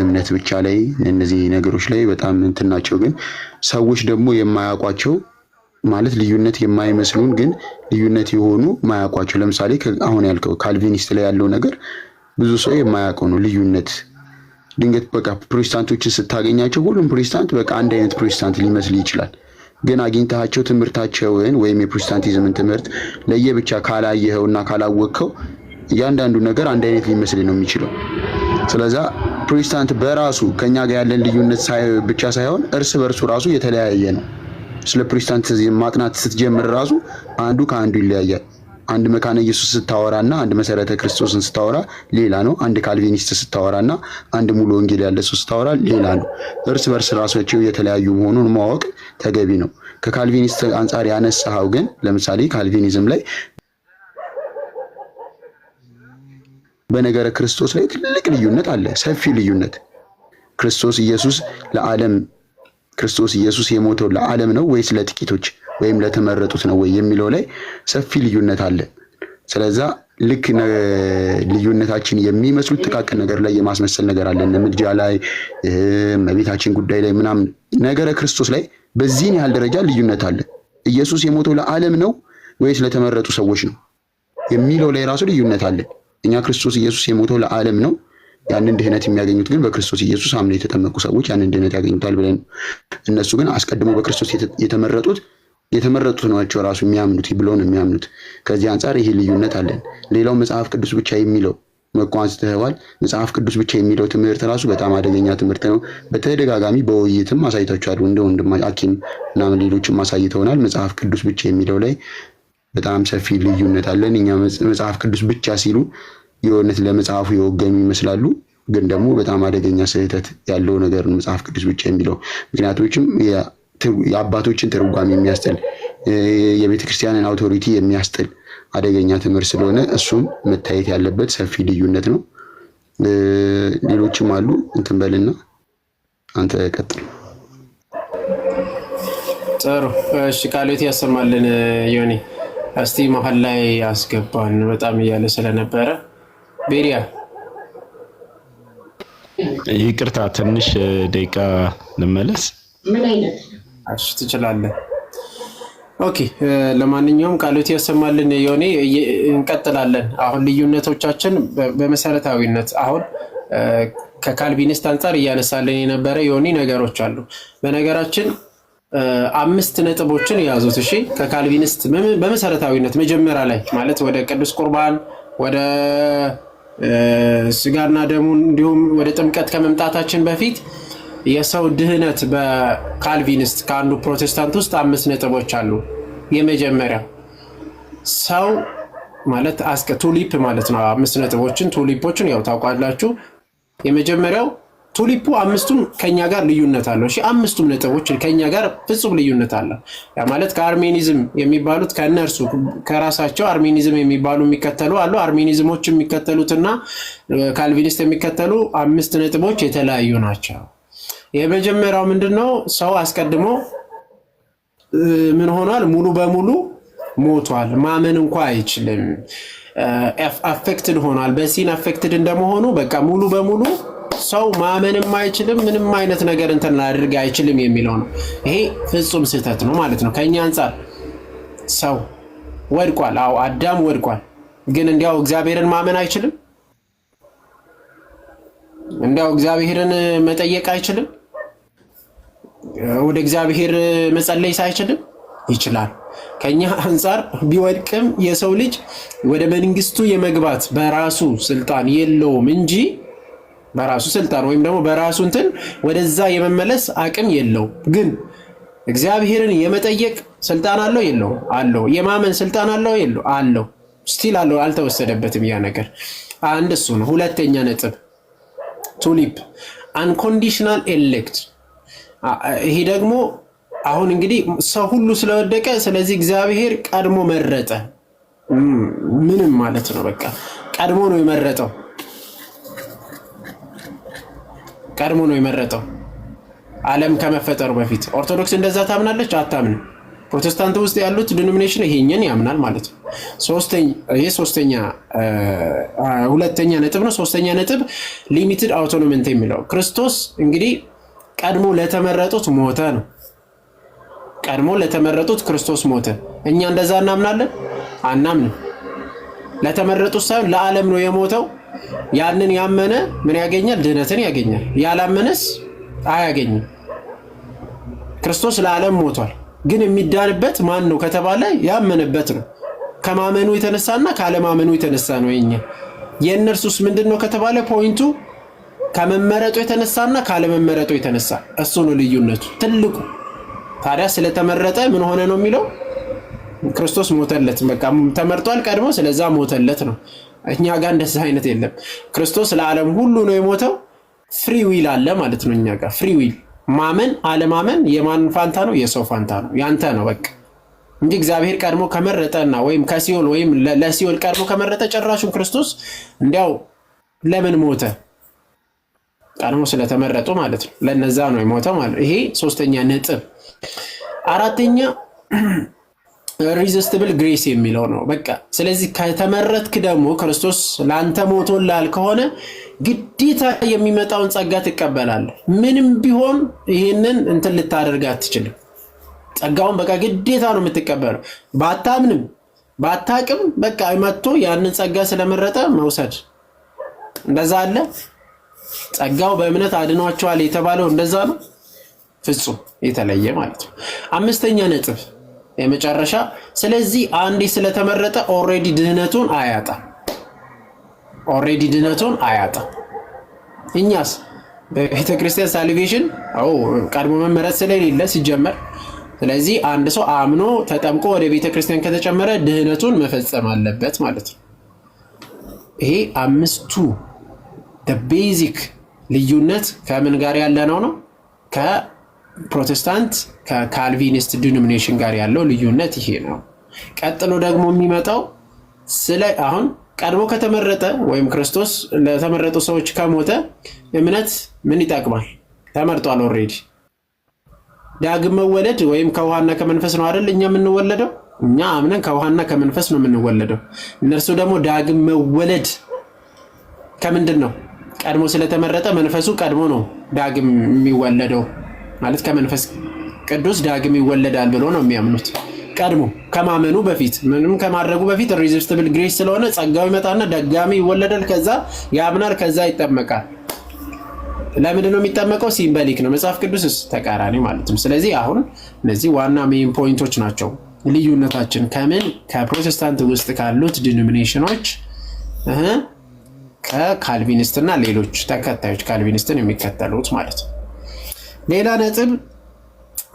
እምነት ብቻ ላይ እነዚህ ነገሮች ላይ በጣም እንትን ናቸው። ግን ሰዎች ደግሞ የማያውቋቸው ማለት ልዩነት የማይመስሉን ግን ልዩነት የሆኑ ማያውቋቸው ለምሳሌ አሁን ያልከው ካልቪኒስት ላይ ያለው ነገር ብዙ ሰው የማያውቀው ነው። ልዩነት ድንገት በቃ ፕሮቴስታንቶችን ስታገኛቸው ሁሉም ፕሮቴስታንት በቃ አንድ አይነት ፕሮቴስታንት ሊመስል ይችላል። ግን አግኝታቸው ትምህርታቸውን ወይም የፕሮቴስታንቲዝምን ትምህርት ለየብቻ ካላየኸውና ካላወቅከው እያንዳንዱ ነገር አንድ አይነት ሊመስል ነው የሚችለው። ስለዚህ ፕሮቴስታንት በራሱ ከኛ ጋር ያለን ልዩነት ብቻ ሳይሆን እርስ በርሱ ራሱ የተለያየ ነው። ስለ ፕሮቴስታንቲዝም ማጥናት ስትጀምር ራሱ አንዱ ከአንዱ ይለያያል። አንድ መካነ ኢየሱስ ስታወራና አንድ መሰረተ ክርስቶስን ስታወራ ሌላ ነው። አንድ ካልቪኒስት ስታወራና አንድ ሙሉ ወንጌል ያለ ሰው ስታወራ ሌላ ነው። እርስ በርስ ራሳቸው የተለያዩ መሆኑን ማወቅ ተገቢ ነው። ከካልቪኒስት አንጻር ያነሳው ግን ለምሳሌ ካልቪኒዝም ላይ በነገረ ክርስቶስ ላይ ትልቅ ልዩነት አለ፣ ሰፊ ልዩነት። ክርስቶስ ኢየሱስ የሞተው ለዓለም ነው ወይስ ለጥቂቶች ወይም ለተመረጡት ነው ወይ የሚለው ላይ ሰፊ ልዩነት አለ። ስለዚህ ልክ ልዩነታችን የሚመስሉት ጥቃቅን ነገር ላይ የማስመሰል ነገር አለ። ምልጃ ላይ መቤታችን ጉዳይ ላይ ምናምን ነገረ ክርስቶስ ላይ በዚህን ያህል ደረጃ ልዩነት አለ። ኢየሱስ የሞተው ለዓለም ነው ወይስ ለተመረጡ ሰዎች ነው የሚለው ላይ ራሱ ልዩነት አለ። እኛ ክርስቶስ ኢየሱስ የሞተው ለዓለም ነው፣ ያንን ድህነት የሚያገኙት ግን በክርስቶስ ኢየሱስ አምነው የተጠመቁ ሰዎች ያንን ድህነት ያገኙታል ብለን፣ እነሱ ግን አስቀድሞ በክርስቶስ የተመረጡት ናቸው ራሱ የሚያምኑት ብለው ነው የሚያምኑት። ከዚህ አንጻር ይሄ ልዩነት አለን። ሌላው መጽሐፍ ቅዱስ ብቻ የሚለው መቋንስ ተህዋል መጽሐፍ ቅዱስ ብቻ የሚለው ትምህርት ራሱ በጣም አደገኛ ትምህርት ነው። በተደጋጋሚ በውይይትም አሳይታችኋል። እንደ ወንድም አኪም እና ሌሎችም አሳይተውናል። መጽሐፍ ቅዱስ ብቻ የሚለው ላይ በጣም ሰፊ ልዩነት አለን። እኛ መጽሐፍ ቅዱስ ብቻ ሲሉ የሆነት ለመጽሐፉ የወገኑ ይመስላሉ፣ ግን ደግሞ በጣም አደገኛ ስህተት ያለው ነገር ነው መጽሐፍ ቅዱስ ብቻ የሚለው። ምክንያቶችም የአባቶችን ትርጓሜ የሚያስጥል የቤተ ክርስቲያንን አውቶሪቲ የሚያስጥል አደገኛ ትምህርት ስለሆነ እሱም መታየት ያለበት ሰፊ ልዩነት ነው። ሌሎችም አሉ። እንትን በልና አንተ ቀጥል። ጥሩ እሺ፣ ቃሎት ያሰማልን ዮኒ። እስቲ መሀል ላይ አስገባን በጣም እያለ ስለነበረ ቤሪያ ይቅርታ ትንሽ ደቂቃ ልመለስ። ምን አይነት እሺ ትችላለህ። ኦኬ ለማንኛውም ቃሎት ያሰማልን ዮኒ። እንቀጥላለን። አሁን ልዩነቶቻችን በመሰረታዊነት አሁን ከካልቪኒስት አንጻር እያነሳልን የነበረ ዮኒ ነገሮች አሉ። በነገራችን 5 ነጥቦችን ያዙት። እሺ ከካልቪኒስት በመሰረታዊነት መጀመሪያ ላይ ማለት ወደ ቅዱስ ቁርባን ወደ ስጋና ደሙን እንዲሁም ወደ ጥምቀት ከመምጣታችን በፊት የሰው ድህነት በካልቪኒስት ከአንዱ ፕሮቴስታንት ውስጥ 5 ነጥቦች አሉ። የመጀመሪያው ሰው ማለት ቱሊፕ ማለት ነው። 5 ነጥቦችን ቱሊፖችን ያው ታውቃላችሁ። የመጀመሪያው ቱሊፑ አምስቱም ከኛ ጋር ልዩነት አለው። እሺ አምስቱም ነጥቦች ከኛ ጋር ፍጹም ልዩነት አለው። ያ ማለት ከአርሜኒዝም የሚባሉት ከነርሱ ከራሳቸው አርሜኒዝም የሚባሉ የሚከተሉ አሉ። አርሜኒዝሞች የሚከተሉትና ካልቪኒስት የሚከተሉ አምስት ነጥቦች የተለያዩ ናቸው። የመጀመሪያው ምንድነው? ሰው አስቀድሞ ምን ሆኗል? ሙሉ በሙሉ ሞቷል። ማመን እንኳን አይችልም። አፌክትድ ሆኗል። በሲን አፌክትድ እንደመሆኑ በቃ ሙሉ በሙሉ ሰው ማመንም አይችልም፣ ምንም አይነት ነገር እንትን ላድርግ አይችልም የሚለው ነው። ይሄ ፍጹም ስህተት ነው ማለት ነው። ከኛ አንፃር ሰው ወድቋል። አዎ አዳም ወድቋል። ግን እንዲያው እግዚአብሔርን ማመን አይችልም? እንዲያው እግዚአብሔርን መጠየቅ አይችልም? ወደ እግዚአብሔር መጸለይ አይችልም? ይችላል። ከኛ አንፃር ቢወድቅም የሰው ልጅ ወደ መንግስቱ የመግባት በራሱ ስልጣን የለውም እንጂ በራሱ ስልጣን ወይም ደግሞ በራሱ እንትን ወደዛ የመመለስ አቅም የለው። ግን እግዚአብሔርን የመጠየቅ ስልጣን አለው የለው? አለው። የማመን ስልጣን አለው የለው? አለው። ስቲል አለው። አልተወሰደበትም ያ ነገር። አንድ እሱ ነው። ሁለተኛ ነጥብ ቱሊፕ አንኮንዲሽናል ኤሌክት። ይሄ ደግሞ አሁን እንግዲህ ሰው ሁሉ ስለወደቀ ስለዚህ እግዚአብሔር ቀድሞ መረጠ። ምንም ማለት ነው። በቃ ቀድሞ ነው የመረጠው። ቀድሞ ነው የመረጠው ዓለም ከመፈጠሩ በፊት። ኦርቶዶክስ እንደዛ ታምናለች? አታምንም። ፕሮቴስታንት ውስጥ ያሉት ዲኖሚኔሽን ይሄኛን ያምናል ማለት ነው። ሁለተኛ ነጥብ ነው። ሶስተኛ ነጥብ ሊሚትድ አውቶኖሚንት የሚለው ክርስቶስ እንግዲህ ቀድሞ ለተመረጡት ሞተ ነው። ቀድሞ ለተመረጡት ክርስቶስ ሞተ። እኛ እንደዛ እናምናለን? አናምንም። ለተመረጡት ሳይሆን ለዓለም ነው የሞተው። ያንን ያመነ ምን ያገኛል? ድህነትን ያገኛል። ያላመነስ አያገኝም። ክርስቶስ ለዓለም ሞቷል። ግን የሚዳንበት ማን ነው ከተባለ ያመነበት ነው። ከማመኑ የተነሳና ካለማመኑ የተነሳ ነው። የእነርሱስ ምንድነው ከተባለ ፖይንቱ ከመመረጡ የተነሳና ካለመመረጡ የተነሳ እሱ ነው ልዩነቱ ትልቁ። ታዲያ ስለተመረጠ ምን ሆነ ነው የሚለው? ክርስቶስ ሞተለት። በቃ ተመርጧል ቀድሞ፣ ስለዛ ሞተለት ነው። እኛ ጋር እንደዛ አይነት የለም። ክርስቶስ ለዓለም ሁሉ ነው የሞተው። ፍሪ ዊል አለ ማለት ነው እኛ ጋር ፍሪ ዊል። ማመን አለማመን የማን ፋንታ ነው? የሰው ፋንታ ነው፣ ያንተ ነው በቃ እንጂ እግዚአብሔር ቀድሞ ከመረጠና ወይም ከሲኦል ወይም ለሲኦል ቀድሞ ከመረጠ ጭራሹን ክርስቶስ እንዲያው ለምን ሞተ? ቀድሞ ስለተመረጡ ማለት ነው። ለነዛ ነው የሞተው ማለት ነው። ይሄ ሶስተኛ ነጥብ። አራተኛ ሪዚስቲብል ግሬስ የሚለው ነው። በቃ ስለዚህ ከተመረጥክ ደግሞ ክርስቶስ ላንተ ሞቶላል ከሆነ ግዴታ የሚመጣውን ጸጋ ትቀበላለህ። ምንም ቢሆን ይሄንን እንትን ልታደርግ አትችልም። ጸጋውን በቃ ግዴታ ነው የምትቀበለው። ባታምንም ባታቅም በቃ መጥቶ ያንን ጸጋ ስለመረጠ መውሰድ። እንደዛ አለ። ጸጋው በእምነት አድኗቸዋል የተባለው እንደዛ ነው። ፍጹም የተለየ ማለት ነው። አምስተኛ ነጥብ የመጨረሻ። ስለዚህ አንዴ ስለተመረጠ ኦሬዲ ድህነቱን አያጣም። ኦሬዲ ድህነቱን አያጣም። እኛስ በቤተ ክርስቲያን ሳልቬሽን ቀድሞ መመረጥ ስለሌለ ሲጀመር፣ ስለዚህ አንድ ሰው አምኖ ተጠምቆ ወደ ቤተ ክርስቲያን ከተጨመረ ድህነቱን መፈጸም አለበት ማለት ነው። ይሄ አምስቱ ቤዚክ ልዩነት ከምን ጋር ያለ ነው? ከፕሮቴስታንት ከካልቪኒስት ዲኖሚኔሽን ጋር ያለው ልዩነት ይሄ ነው። ቀጥሎ ደግሞ የሚመጣው ስለ አሁን ቀድሞ ከተመረጠ ወይም ክርስቶስ ለተመረጡ ሰዎች ከሞተ እምነት ምን ይጠቅማል? ተመርጧል ኦሬዲ። ዳግም መወለድ ወይም ከውሃና ከመንፈስ ነው አይደል እኛ የምንወለደው? እኛ አምነን ከውሃና ከመንፈስ ነው የምንወለደው። እነርሱ ደግሞ ዳግም መወለድ ከምንድን ነው? ቀድሞ ስለተመረጠ መንፈሱ ቀድሞ ነው ዳግም የሚወለደው ማለት ከመንፈስ ቅዱስ ዳግም ይወለዳል ብሎ ነው የሚያምኑት። ቀድሞ ከማመኑ በፊት ምንም ከማድረጉ በፊት ሪዚስቲብል ግሬስ ስለሆነ ጸጋው ይመጣና ደጋሚ ይወለዳል። ከዛ ያምናል፣ ከዛ ይጠመቃል። ለምንድን ነው የሚጠመቀው? ሲምቦሊክ ነው። መጽሐፍ ቅዱስስ ተቃራኒ ማለት ነው። ስለዚህ አሁን እነዚህ ዋና ሜን ፖይንቶች ናቸው ልዩነታችን ከምን ከፕሮቴስታንት ውስጥ ካሉት ዲኖሚኔሽኖች ከካልቪኒስት እና ሌሎች ተከታዮች ካልቪኒስትን የሚከተሉት ማለት ነው። ሌላ ነጥብ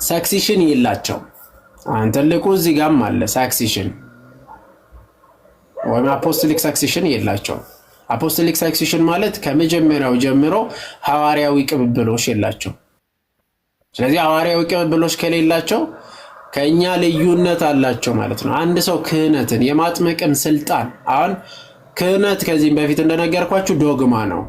ሳክሲሽን የላቸው። ትልቁ እዚህ ጋርም አለ ሳክሲሽን ወይም አፖስቶሊክ ሳክሲሽን የላቸው። አፖስቶሊክ ሰክሴሽን ማለት ከመጀመሪያው ጀምሮ ሐዋርያዊ ቅብብሎሽ የላቸው። ስለዚህ ሐዋርያዊ ቅብብሎሽ ከሌላቸው ከኛ ልዩነት አላቸው ማለት ነው። አንድ ሰው ክህነትን የማጥመቅን ስልጣን አሁን ክህነት ከዚህም በፊት እንደነገርኳችሁ ዶግማ ነው።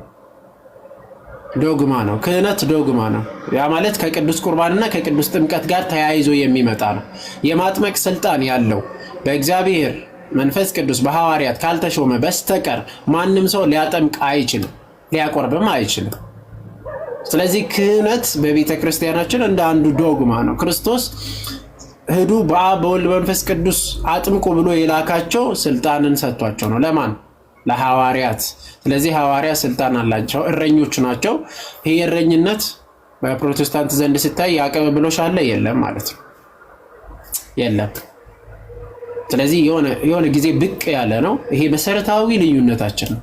ክህነት ዶግማ ነው። ያ ማለት ከቅዱስ ቁርባንና ከቅዱስ ጥምቀት ጋር ተያይዞ የሚመጣ ነው። የማጥመቅ ስልጣን ያለው በእግዚአብሔር መንፈስ ቅዱስ በሐዋርያት ካልተሾመ በስተቀር ማንም ሰው ሊያጠምቅ አይችልም፣ ሊያቆርብም አይችልም። ስለዚህ ክህነት በቤተ ክርስቲያናችን እንደ አንዱ ዶግማ ነው። ክርስቶስ ሂዱ በአብ በወልድ በመንፈስ ቅዱስ አጥምቁ ብሎ የላካቸው ስልጣንን ሰጥቷቸው ነው። ለማን? ለሐዋርያት። ስለዚህ ሐዋርያት ስልጣን አላቸው፣ እረኞች ናቸው። ይሄ እረኝነት በፕሮቴስታንት ዘንድ ሲታይ ያቀበብሎሽ አለ የለም ማለት ነው፣ የለም። ስለዚህ የሆነ ጊዜ ብቅ ያለ ነው። ይሄ መሰረታዊ ልዩነታችን ነው።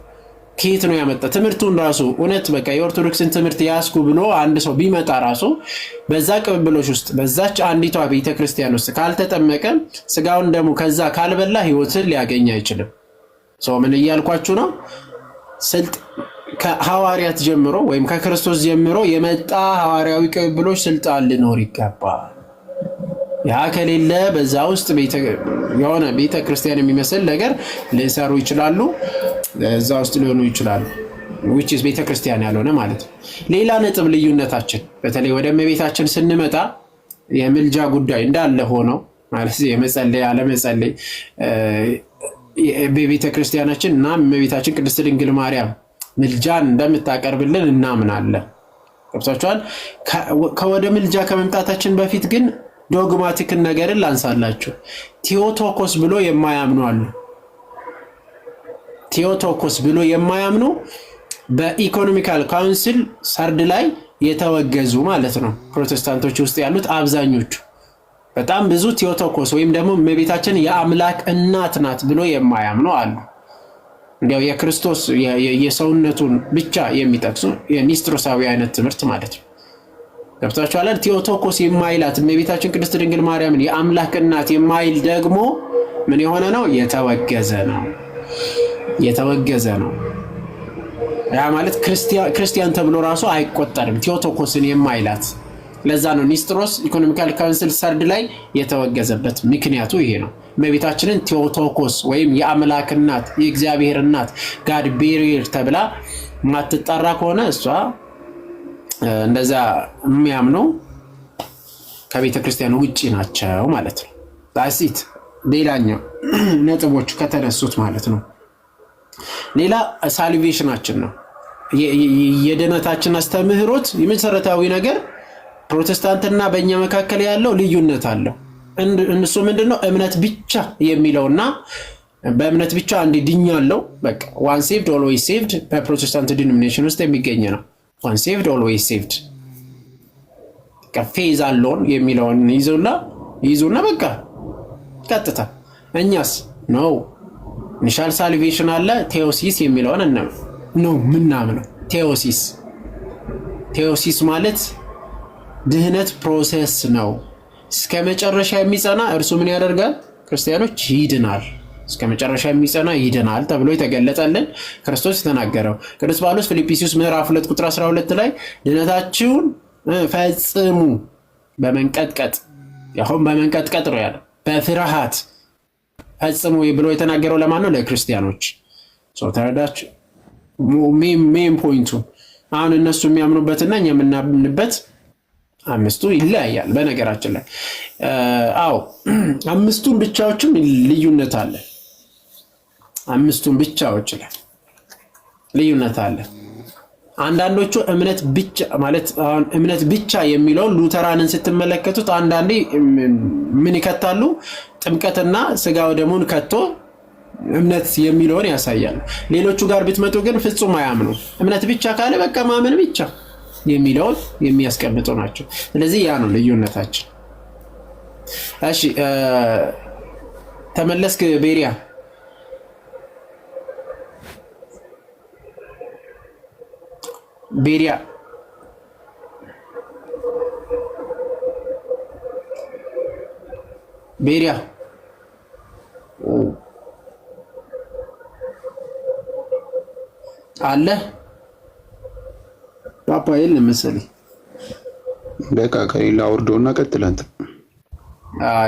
ከየት ነው ያመጣ? ትምህርቱን ራሱ እውነት በቃ የኦርቶዶክስን ትምህርት ያስኩ ብሎ አንድ ሰው ቢመጣ ራሱ በዛ ቅብብሎች ውስጥ በዛች አንዲቷ ቤተክርስቲያን ውስጥ ካልተጠመቀ ስጋውን ደግሞ ከዛ ካልበላ ህይወትን ሊያገኝ አይችልም። ሰው ምን እያልኳችሁ ነው? ከሐዋርያት ጀምሮ ወይም ከክርስቶስ ጀምሮ የመጣ ሐዋርያዊ ቅብብሎች ስልጣን ሊኖር ይገባል። ያ ከሌለ በዛ ውስጥ የሆነ ቤተክርስቲያን የሚመስል ነገር ሊሰሩ ይችላሉ፣ እዛ ውስጥ ሊሆኑ ይችላሉ። which is ቤተክርስቲያን ያልሆነ ማለት ነው። ሌላ ነጥብ ልዩነታችን በተለይ ወደ እመቤታችን ስንመጣ የምልጃ ጉዳይ እንዳለ ሆኖ ማለት የመጸለይ አለመጸለይ በቤተክርስቲያናችን እና እመቤታችን ቅድስት ድንግል ማርያም ምልጃን እንደምታቀርብልን እናምናለን። ገብታችኋል? ከወደ ምልጃ ከመምጣታችን በፊት ግን ዶግማቲክን ነገርን ላንሳላችሁ። ቴዎቶኮስ ብሎ የማያምኑ አሉ። ቴዎቶኮስ ብሎ የማያምኑ በኢኮኖሚካል ካውንስል ሰርድ ላይ የተወገዙ ማለት ነው። ፕሮቴስታንቶች ውስጥ ያሉት አብዛኞቹ በጣም ብዙ ቴዎቶኮስ ወይም ደግሞ እመቤታችን የአምላክ እናት ናት ብሎ የማያምኑ አሉ። እንዲያው የክርስቶስ የሰውነቱን ብቻ የሚጠቅሱ የኒስጥሮሳዊ አይነት ትምህርት ማለት ነው። ገብታችኋል? ቴዎቶኮስ የማይላት እመቤታችን ቅድስት ድንግል ማርያምን የአምላክ እናት የማይል ደግሞ ምን የሆነ ነው? የተወገዘ ነው። ያ ማለት ክርስቲያን ተብሎ ራሱ አይቆጠርም፣ ቴዎቶኮስን የማይላት። ለዛ ነው ኒስጥሮስ ኢኮኖሚካል ካውንስል ሰርድ ላይ የተወገዘበት ምክንያቱ ይሄ ነው። እመቤታችንን ቴዎቶኮስ ወይም የአምላክ እናት የእግዚአብሔር እናት ጋድ ቤሪየር ተብላ ማትጠራ ከሆነ እሷ እንደዛ የሚያምኑ ከቤተ ክርስቲያን ውጪ ናቸው ማለት ነው። ዳሲት ሌላኛው ነጥቦቹ ከተነሱት ማለት ነው። ሌላ ሳልቬሽናችን ነው። የድነታችን አስተምህሮት የመሰረታዊ ነገር ፕሮቴስታንትና በእኛ መካከል ያለው ልዩነት አለው። እነሱ ምንድነው? እምነት ብቻ የሚለውና በእምነት ብቻ አንድ ድኛለው በቃ ዋን ሴቭድ ኦልዌይስ ሴቭድ በፕሮቴስታንት ዲኖሚኔሽን ውስጥ የሚገኝ ነው። ዋን ሴቭድ ኦልዌይስ ሴቭድ ከፌዝ አሎን የሚለውን ይዙና በቃ ቀጥታ። እኛስ ነው ኢኒሻል ሳልቬሽን አለ፣ ቴዎሲስ የሚለውን ነው ምናምነው። ቴዎሲስ ማለት ድህነት ፕሮሰስ ነው። እስከ መጨረሻ የሚጸና እርሱ ምን ያደርጋል? ክርስቲያኖች ይድናል። እስከ መጨረሻ የሚጸና ይድናል ተብሎ የተገለጸልን ክርስቶስ የተናገረው ቅዱስ ጳውሎስ ፊልጵስዩስ ምዕራፍ 2 ቁጥር 12 ላይ ድነታችሁን ፈጽሙ በመንቀጥቀጥ በመንቀጥቀጥ ነው ያለው፣ በፍርሃት ፈጽሙ ብሎ የተናገረው ለማን ነው? ለክርስቲያኖች። ተረዳችሁ? ሜን ፖይንቱ አሁን እነሱ የሚያምኑበትና እኛ የምናምንበት አምስቱ ይለያያል። በነገራችን ላይ አዎ አምስቱን ብቻዎችም ልዩነት አለ። አምስቱን ብቻዎች ላይ ልዩነት አለ። አንዳንዶቹ እምነት ብቻ ማለት አሁን እምነት ብቻ የሚለው ሉተራንን ስትመለከቱት አንዳንዴ ምን ይከታሉ? ጥምቀትና ስጋ ወደሙን ከቶ እምነት የሚለውን ያሳያሉ። ሌሎቹ ጋር ብትመጡ ግን ፍጹም አያምኑ። እምነት ብቻ ካለ በቃ ማመን ብቻ የሚለውን የሚያስቀምጡ ናቸው። ስለዚህ ያ ነው ልዩነታችን። እሺ ተመለስክ ቤሪያ? ቤሪያ አለ ፓፓ የለም መሰለኝ። በቃ ከሌላ አውርደውና ቀጥል አንተ።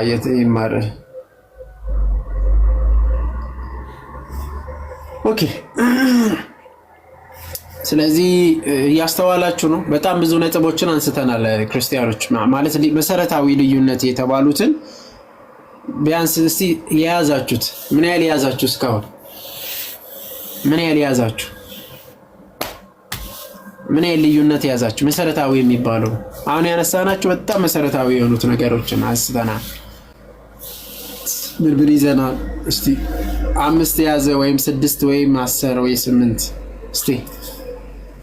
የት ይማር። ኦኬ ስለዚህ እያስተዋላችሁ ነው። በጣም ብዙ ነጥቦችን አንስተናል። ክርስቲያኖች ማለት መሰረታዊ ልዩነት የተባሉትን ቢያንስ እስቲ የያዛችሁት ምን ያህል የያዛችሁ? እስካሁን ምን ያህል የያዛችሁ? ምን ያህል ልዩነት የያዛችሁ? መሰረታዊ የሚባለው አሁን ያነሳናችሁ በጣም መሰረታዊ የሆኑት ነገሮችን አንስተናል። ብርብር ይዘናል። እስቲ 5 የያዘ ወይም 6 ወይም 10 ወይ 8 እስቲ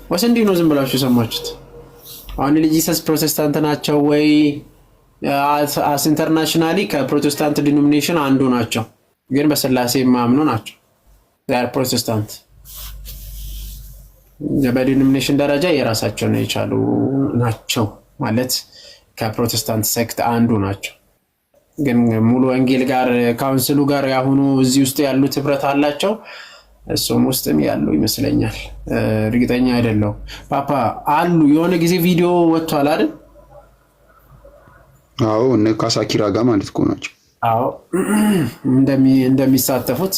ወስ እንዲህ ነው ዝም ብላችሁ ሰማችሁት? አሁን ጂሰስ ፕሮቴስታንት ናቸው ወይ? አስ ኢንተርናሽናሊ ከፕሮቴስታንት ዲኖሚኔሽን አንዱ ናቸው፣ ግን በስላሴ የማያምኑ ናቸው። ዛር ፕሮቴስታንት በዲኖሚኔሽን ደረጃ የራሳቸውን የቻሉ ናቸው ማለት ከፕሮቴስታንት ሴክት አንዱ ናቸው። ግን ሙሉ ወንጌል ጋር ካውንስሉ ጋር ያሁኑ እዚህ ውስጥ ያሉት ህብረት አላቸው። እሱም ውስጥም ያሉ ይመስለኛል፣ እርግጠኛ አይደለሁም። ፓፓ አሉ የሆነ ጊዜ ቪዲዮ ወጥቷል አይደል? አዎ እነ ካሳኪራ ጋር ማለት እኮ ናቸው። አዎ እንደሚሳተፉት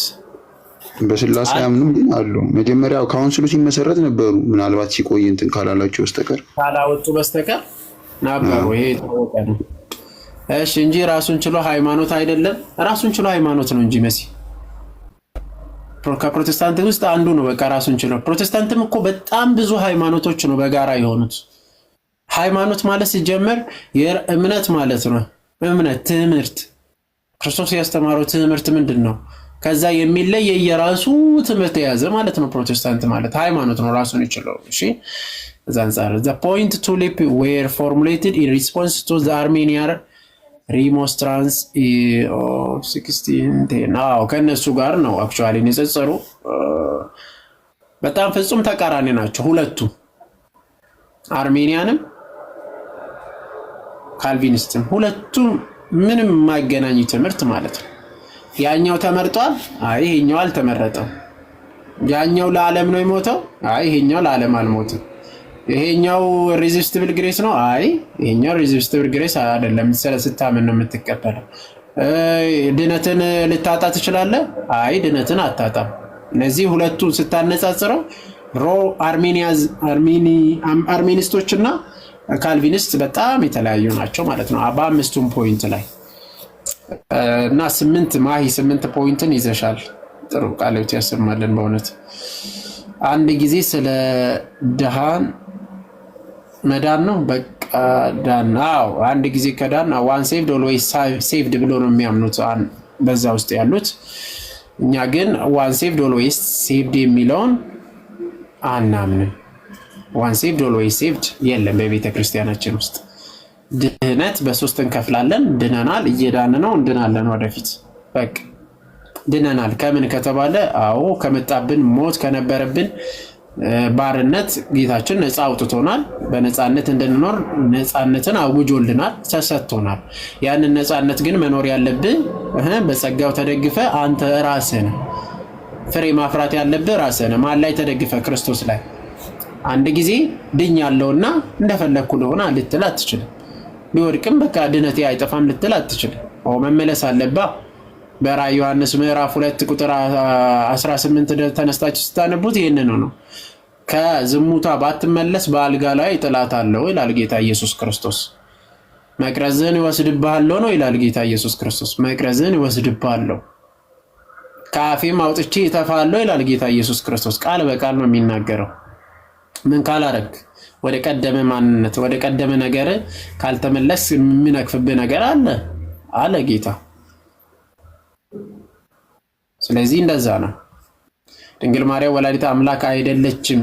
በስላሴ አምኑም ግን አሉ። መጀመሪያ ካውንስሉ ሲመሰረት ነበሩ፣ ምናልባት ሲቆይ እንትን ካላላቸው በስተቀር ካላወጡ በስተቀር ነበሩ። ይሄ ታወቀ ነው። እሺ እንጂ ራሱን ችሎ ሃይማኖት አይደለም። ራሱን ችሎ ሃይማኖት ነው እንጂ መሲ ከፕሮቴስታንት ውስጥ አንዱ ነው። በቃ ራሱን ችሎ ፕሮቴስታንትም እኮ በጣም ብዙ ሃይማኖቶች ነው በጋራ የሆኑት። ሃይማኖት ማለት ሲጀመር እምነት ማለት ነው። እምነት ትምህርት፣ ክርስቶስ ያስተማረው ትምህርት ምንድን ነው? ከዛ የሚለይ የራሱ ትምህርት የያዘ ማለት ነው። ፕሮቴስታንት ማለት ሃይማኖት ነው ራሱን ይችላል። እሺ እዛ አንፃር the point to leap were formulated in response to the Armenian remonstrance of 1610 now ከነሱ ጋር ነው አክቹአሊ ንጽጽሩ በጣም ፍጹም ተቃራኒ ናቸው ሁለቱ፣ አርሜኒያንም ካልቪኒስትም። ሁለቱ ምንም የማይገናኝ ትምህርት ማለት ነው። ያኛው ተመርጧል፣ አይ ይሄኛው አልተመረጠም። ያኛው ለዓለም ነው የሞተው፣ አይ ይሄኛው ለዓለም አልሞተም። ይሄኛው ሬዚስቲብል ግሬስ ነው፣ አይ ይሄኛው ሬዚስቲብል ግሬስ አይደለም። ስታምን ነው የምትቀበለው። ድነትን ልታጣ ትችላለህ፣ አይ ድነትን አታጣም። እነዚህ ሁለቱ ስታነጻጽረው ሮ አርሜኒስቶች እና ካልቪኒስት በጣም የተለያዩ ናቸው ማለት ነው በአምስቱም ፖይንት ላይ እና 8 ፖይንትን ይዘሻል። ጥሩ ቃሎት ያሰማልን በእውነት። አንድ ጊዜ ስለ ድሃን መዳን ነው በቃ ዳናው አንድ ጊዜ ከዳን ዋን ሴቭድ ኦልዌይስ ሴቭድ ብሎ ነው የሚያምኑት በዛ ውስጥ ያሉት። እኛ ግን ዋን ሴቭድ ኦልዌይስ ሴቭድ የሚለውን አናምንም። ዋን ሴቭድ ኦልዌይስ ሴቭድ የለም በቤተ ክርስቲያናችን ውስጥ። ድህነት በሶስት እንከፍላለን። ድነናል፣ እየዳን ነው፣ እንድናለን ወደፊት። በቃ ድነናል ከምን ከተባለ አዎ ከመጣብን ሞት ከነበረብን ባርነት ጌታችን ነፃ አውጥቶናል። በነፃነት እንድንኖር ነፃነትን አውጆልናል፣ ተሰጥቶናል። ያንን ነፃነት ግን መኖር ያለብህ በጸጋው ተደግፈ አንተ ራስህ ነህ። ፍሬ ማፍራት ያለብህ ራስህ ነህ። ማን ላይ ተደግፈ? ክርስቶስ ላይ። አንድ ጊዜ ድኛለሁና እንደፈለኩ ለሆነ ልትል አትችልም። ቢወድቅም በቃ ድነቴ አይጠፋም ልትል አትችልም። መመለስ አለብህ። በራዕየ ዮሐንስ ምዕራፍ 2 ቁጥር 18 ተነስታችሁ ስታነቡት ይሄንን ነው። ከዝሙቷ ባትመለስ በአልጋ ላይ ጥላታለሁ ይላል ጌታ ኢየሱስ ክርስቶስ። መቅረዝን ይወስድብሃለሁ ነው ይላል ጌታ ኢየሱስ ክርስቶስ። መቅረዝን ይወስድብሃለሁ ከአፌም አውጥቼ እተፋለሁ ይላል ጌታ ኢየሱስ ክርስቶስ። ቃል በቃል ነው የሚናገረው። ምን ካላረግ ወደ ቀደመ ማንነት ወደ ቀደመ ነገር ካልተመለስ የሚነክፍብህ ነገር አለ ጌታ። ስለዚህ እንደዛ ነው። ድንግል ማርያም ወላዲተ አምላክ አይደለችም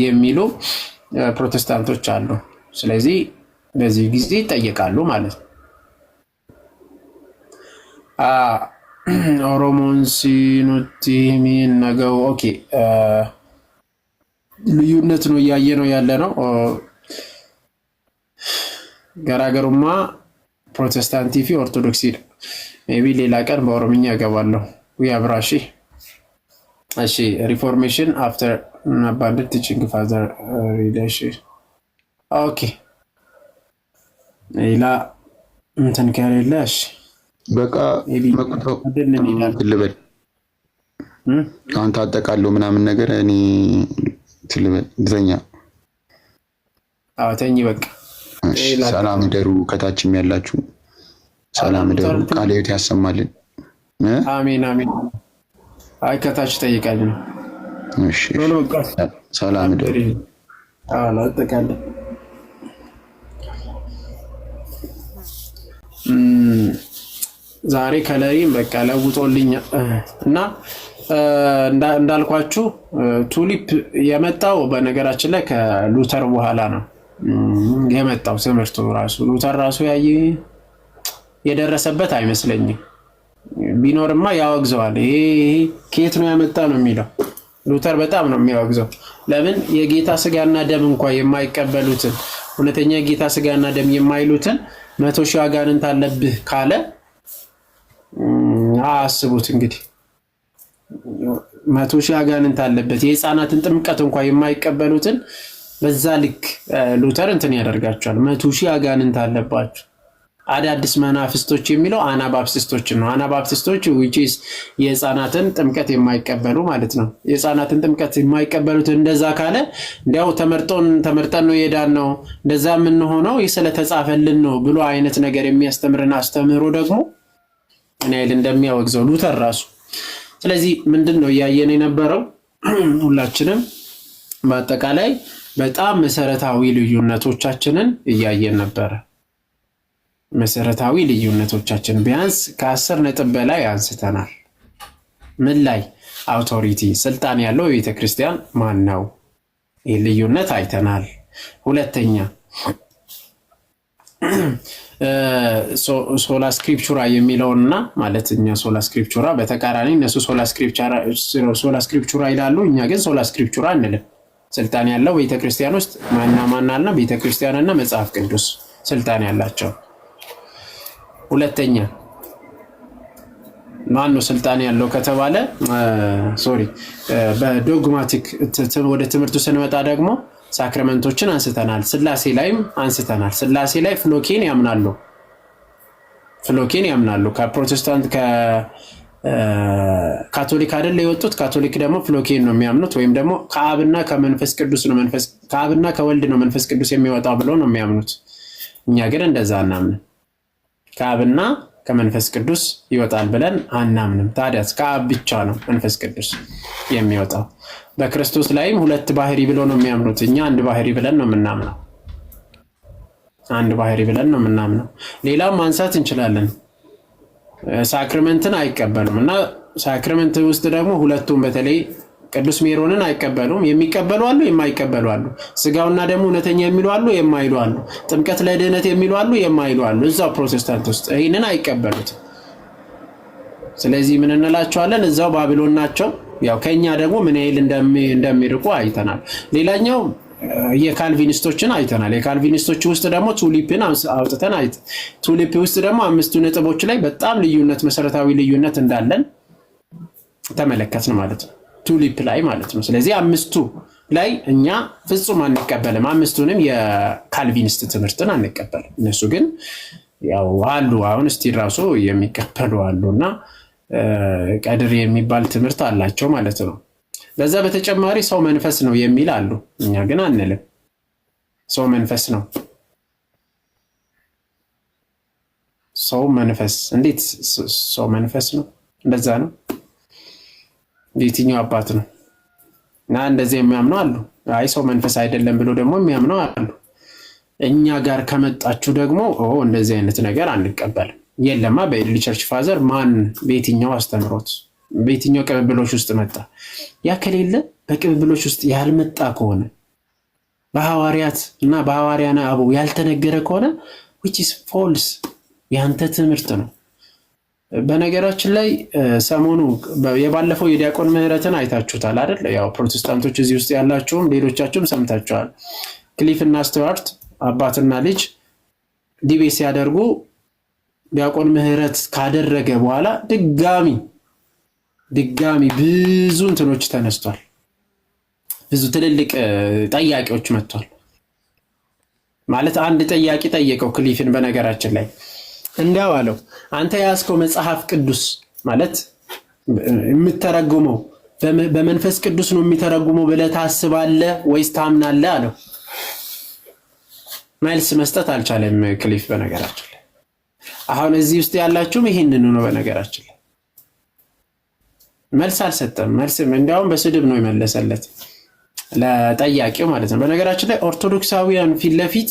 የሚሉ ፕሮቴስታንቶች አሉ። ስለዚህ በዚህ ጊዜ ይጠየቃሉ ማለት ነው። ኦሮሞን ሲኖቲ ሚን ነገው ኦኬ ልዩነት ነው እያየ ነው ያለ ነው። ገራገሩማ ፕሮቴስታንት ፊ ኦርቶዶክሲ ሜቢ ሌላ ቀን በኦሮምኛ እገባለሁ። ያብራሺ እሺ ሪፎርሜሽን አፍተር አባንደንት ቲቺንግ ፋዘር ሪሌሽን ኦኬ ሌላ እንትን ከሌለ እሺ በቃ መቁጠው ትልበል አንተ አጠቃለው ምናምን ነገር እኔ ትልበል ድረኛ ተኝ በቃ ሰላም ደሩ ከታችም ያላችሁ ሰላም ደሩ ቃለ ሕይወት ያሰማልን አሜን አሜን አይ ከታች ጠይቃለሁ እሺ ሰላም ደሩ አላጠቃለ ዛሬ ከለሪም በቃ ለውጦልኝ እና እንዳልኳችሁ ቱሊፕ የመጣው በነገራችን ላይ ከሉተር በኋላ ነው የመጣው ትምህርቱ ራሱ ሉተር ራሱ የደረሰበት አይመስለኝም ቢኖርማ ያወግዘዋል ይሄ ከየት ነው ያመጣ ነው የሚለው ሉተር በጣም ነው የሚያወግዘው ለምን የጌታ ስጋና ደም እንኳን የማይቀበሉትን እውነተኛ የጌታ ስጋና ደም የማይሉትን 100,000 አጋንንት አለብህ ካለ አስቡት እንግዲህ 100,000 አጋንንት አለበት የህፃናትን ጥምቀት እንኳን የማይቀበሉትን በዛ ልክ ሉተር እንትን ያደርጋቸዋል 100,000 አጋንንት አለባቸው አዳዲስ መናፍስቶች የሚለው አናባፕቲስቶች ነው አናባፕቲስቶች which is የህፃናትን ጥምቀት የማይቀበሉ ማለት ነው የህፃናትን ጥምቀት የማይቀበሉት እንደዛ ካለ እንዲያው ተመርጠን ነው የዳን ነው እንደዛ ምን ሆነው ስለተጻፈልን ነው ብሎ አይነት ነገር የሚያስተምርና አስተምሮ ደግሞ እኔ አይል እንደሚያወግዘው ሉተር ራሱ ስለዚህ ምንድነው ያየን የነበረው ሁላችንም በአጠቃላይ በጣም መሰረታዊ ልዩነቶቻችንን እያየን ነበር መሰረታዊ ልዩነቶቻችን ቢያንስ ከ10 ነጥብ በላይ አንስተናል ምን ላይ አውቶሪቲ ስልጣን ያለው የቤተ ክርስቲያን ማን ነው ይህ ልዩነት አይተናል ሁለተኛ ሶላ ስክሪፕቹራ የሚለውና ማለትኛ ሶላ ስክሪፕቹራ በተቃራኒ እነሱ ሶላ ስክሪፕቹራ ይላሉ እኛ ግን ሶላ ስክሪፕቹራ አንልም ስልጣን ያለው ቤተ ክርስቲያን ውስጥ ማናማናልና ቤተ ክርስቲያንና መጽሐፍ ቅዱስ ስልጣን ያላቸው ሁለተኛ ማን ነው ስልጣን ያለው ከተባለ በዶግማቲክ ወደ ትምህርቱ ስንመጣ ደግሞ ሳክራመንቶችን አንስተናል ስላሴ ላይም አንስተናል ስላሴ ላይ ፍሎኬን ያምናሉ ከፕሮቴስታንት ካቶሊክ አይደል የወጡት ካቶሊክ ደግሞ ፍሎኬን ነው የሚያምኑት ወይም ደግሞ ከአብና ከመንፈስ ቅዱስ ነው ከአብና ከወልድ ነው መንፈስ ቅዱስ የሚወጣው ብለው ነው የሚያምኑት እኛ ግን እንደዛ አናምንም ከአብና ከመንፈስ ቅዱስ ይወጣል ብለን አናምንም ታዲያስ ከአብ ብቻ ነው መንፈስ ቅዱስ የሚወጣው በክርስቶስ ላይም ሁለት ባህሪ ብሎ ነው የሚያምኑት እኛ አንድ ባህሪ ብለን ነው የምናምነው ሌላም ማንሳት እንችላለን ሳክራመንትን አይቀበሉም እና ሳክራመንት ውስጥ ደግሞ ሁለቱም በተለይ ቅዱስ ሜሮንን አይቀበሉም የሚቀበሉ አሉ የማይቀበሉ አሉ ስጋውና ደግሞ እውነተኛ የሚሉ አሉ የማይሉ አሉ ጥምቀት ለድህነት የሚሉ አሉ የማይሉ አሉ እዛው ፕሮቴስታንት ውስጥ ይሄንን አይቀበሉት ስለዚህ ምን እንላቸዋለን እዛው ባቢሎን ናቸው ያው ከኛ ደግሞ ምን ያህል እንደሚርቁ አይተናል ሌላኛው የካልቪኒስቶችን አይተናል የካልቪኒስቶች ውስጥ ደግሞ ቱሊፕን አውጥተን ቱሊፕ ውስጥ ደግሞ 5 ነጥቦች ላይ በጣም ልዩነት መሰረታዊ ልዩነት እንዳለን ተመለከትን ማለት ነው ቱሊፕ ላይ ማለት ነው ስለዚህ 5ቱ ላይ እኛ ፍጹም አንቀበልም 5ቱንም የካልቪኒስት ትምህርትን አንቀበልም እነሱ ግን ያው አሉ አሁን እስቲ ራሱ የሚቀበሉ አሉና ቀድር የሚባል ትምህርት አላቸው ማለት ነው በዛ በተጨማሪ ሰው መንፈስ ነው የሚል አሉ እኛ ግን አንልም ሰው መንፈስ ነው ሰው መንፈስ እንዴት ሰው መንፈስ ነው እንደዛ ነው የትኛው አባት ነው እና እንደዚህ የሚያምኑ አሉ አይ ሰው መንፈስ አይደለም ብሎ ደግሞ የሚያምኑ አሉ እኛ ጋር ከመጣችሁ ደግሞ እንደዚህ አይነት ነገር አንቀበልም የለማ በኤርሊ ቸርች ፋዘር ማን በየትኛው አስተምሮት በየትኛው ቅብብሎች ውስጥ መጣ ያ ከሌለ በቅብብሎች ውስጥ ያልመጣ ከሆነ በሐዋርያት እና በሐዋርያና አቡ ያልተነገረ ከሆነ which is false ያንተ ትምህርት ነው በነገራችን ላይ ሰሞኑ የባለፈው የዲያቆን ምህረትን አይታችሁታል አይደል ያው ፕሮቴስታንቶች እዚህ ውስጥ ያላችሁም ሌሎቻችሁም ሰምታችኋል ክሊፍ እና ስቱዋርት አባትና ልጅ ዲቤት ሲያደርጉ ዲያቆን ምህረት ካደረገ በኋላ ድጋሚ ብዙ እንትኖች ተነስቷል። ብዙ ትልልቅ ጠያቂዎች መጥቷል። ማለት አንድ ጠያቂ ጠየቀው ክሊፍን በነገራችን ላይ እንዲያው አለው አንተ ያስከው መጽሐፍ ቅዱስ ማለት የምተረጉመው በመንፈስ ቅዱስ ነው የሚተረጉመው ብለህ ታስባለህ ወይስ ታምናለህ አለው። መልስ መስጠት አልቻለም ክሊፍ በነገራችን ላይ። አሁን እዚህ ውስጥ ያላችሁም ይሄንን ነው በነገራችን ላይ መልስ አልሰጠም። መልስ እንዲያውም በስድብ ነው የመለሰለት ለጠያቂው ማለት ነው። በነገራችን ላይ ኦርቶዶክሳውያን ፊት ለፊት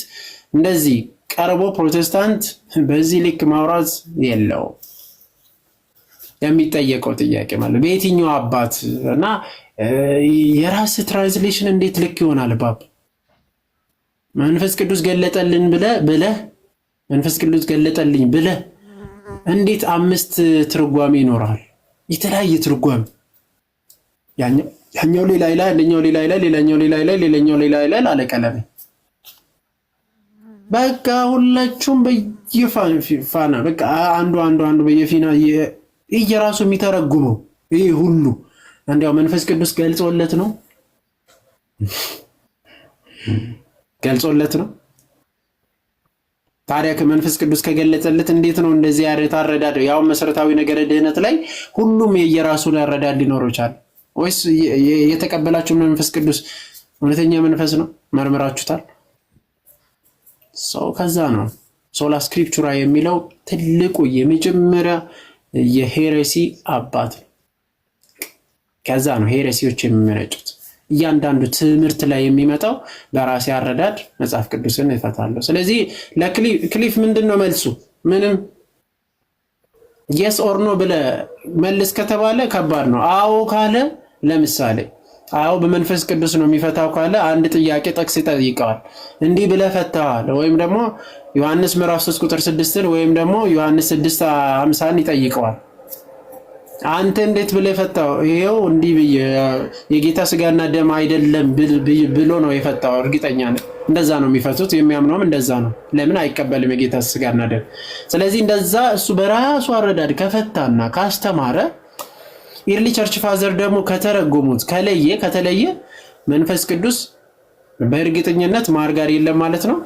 እንደዚህ ቀርቦ ፕሮቴስታንት በዚህ ልክ ማውራት የለው የሚጠየቀው ጥያቄ ማለት በየትኛው አባት እና የራስ ትራንስሌሽን እንዴት ልክ ይሆናል? ባብ መንፈስ ቅዱስ ገለጠልን ብለህ መንፈስ ቅዱስ ገለጠልኝ ብለህ እንዴት 5 ትርጓሜ ይኖራል? የተለያየ ትርጓሜ ያኛው ሌላ ይላል፣ አንደኛው ሌላ ይላል፣ ሌላኛው ሌላ ይላል፣ ሌላኛው ሌላ ይላል አለቀለም። በቃ ሁላችሁም በየፋና በቃ አንዱ በየፊና እየራሱ የሚተረጉመው ይሄ ሁሉ እንዲያው መንፈስ ቅዱስ ገልጾለት ነው ታዲያ ከመንፈስ ቅዱስ ከገለጸለት እንዴት ነው እንደዚህ ያረዳድ? ያው መሰረታዊ ነገር ድህነት ላይ ሁሉም የየራሱን ያረዳድ ሊኖር ይችላል ወይስ የተቀበላችሁ መንፈስ ቅዱስ እውነተኛ መንፈስ ነው? መርምራችሁታል? ከዛ ነው ሶላ ስክሪፕቹራ የሚለው ትልቁ የመጀመሪያ የሄሬሲ አባት ነው። ከዛ ነው ሄሬሲዎች የሚመነጩት። እያንዳንዱ ትምህርት ላይ የሚመጣው በራሴ አረዳድ መጽሐፍ ቅዱስን ይፈታለሁ። ስለዚህ ለክሊፍ ምንድነው መልሱ? ምንም yes or no ብለ መልስ ከተባለ ከባድ ነው። አዎ ካለ ለምሳሌ አዎ በመንፈስ ቅዱስ ነው የሚፈታው ካለ አንድ ጥያቄ ጠቅስ ይጠይቀዋል። እንዲህ ብለ ፈታዋል ወይም ደግሞ ዮሐንስ ምዕራፍ 3 ቁጥር 6 ወይም ደግሞ ዮሐንስ 6:50 ይጠይቀዋል። አንተ እንዴት ብለ ፈታው? ይሄው እንዲህ የጌታ ስጋና ደም አይደለም ብሎ ነው የፈታው። እርግጠኛ ነኝ እንደዛ ነው የሚፈቱት። የሚያምነውም እንደዛ ነው። ለምን አይቀበልም የጌታ ስጋና ደም? ስለዚህ እንደዛ እሱ በራሱ አረዳድ ከፈታና ካስተማረ ኢርሊ ቸርች ፋዘር ደግሞ ከተረጎሙት ከተለየ መንፈስ ቅዱስ በእርግጠኝነት ማር ጋር የለም ማለት ነው።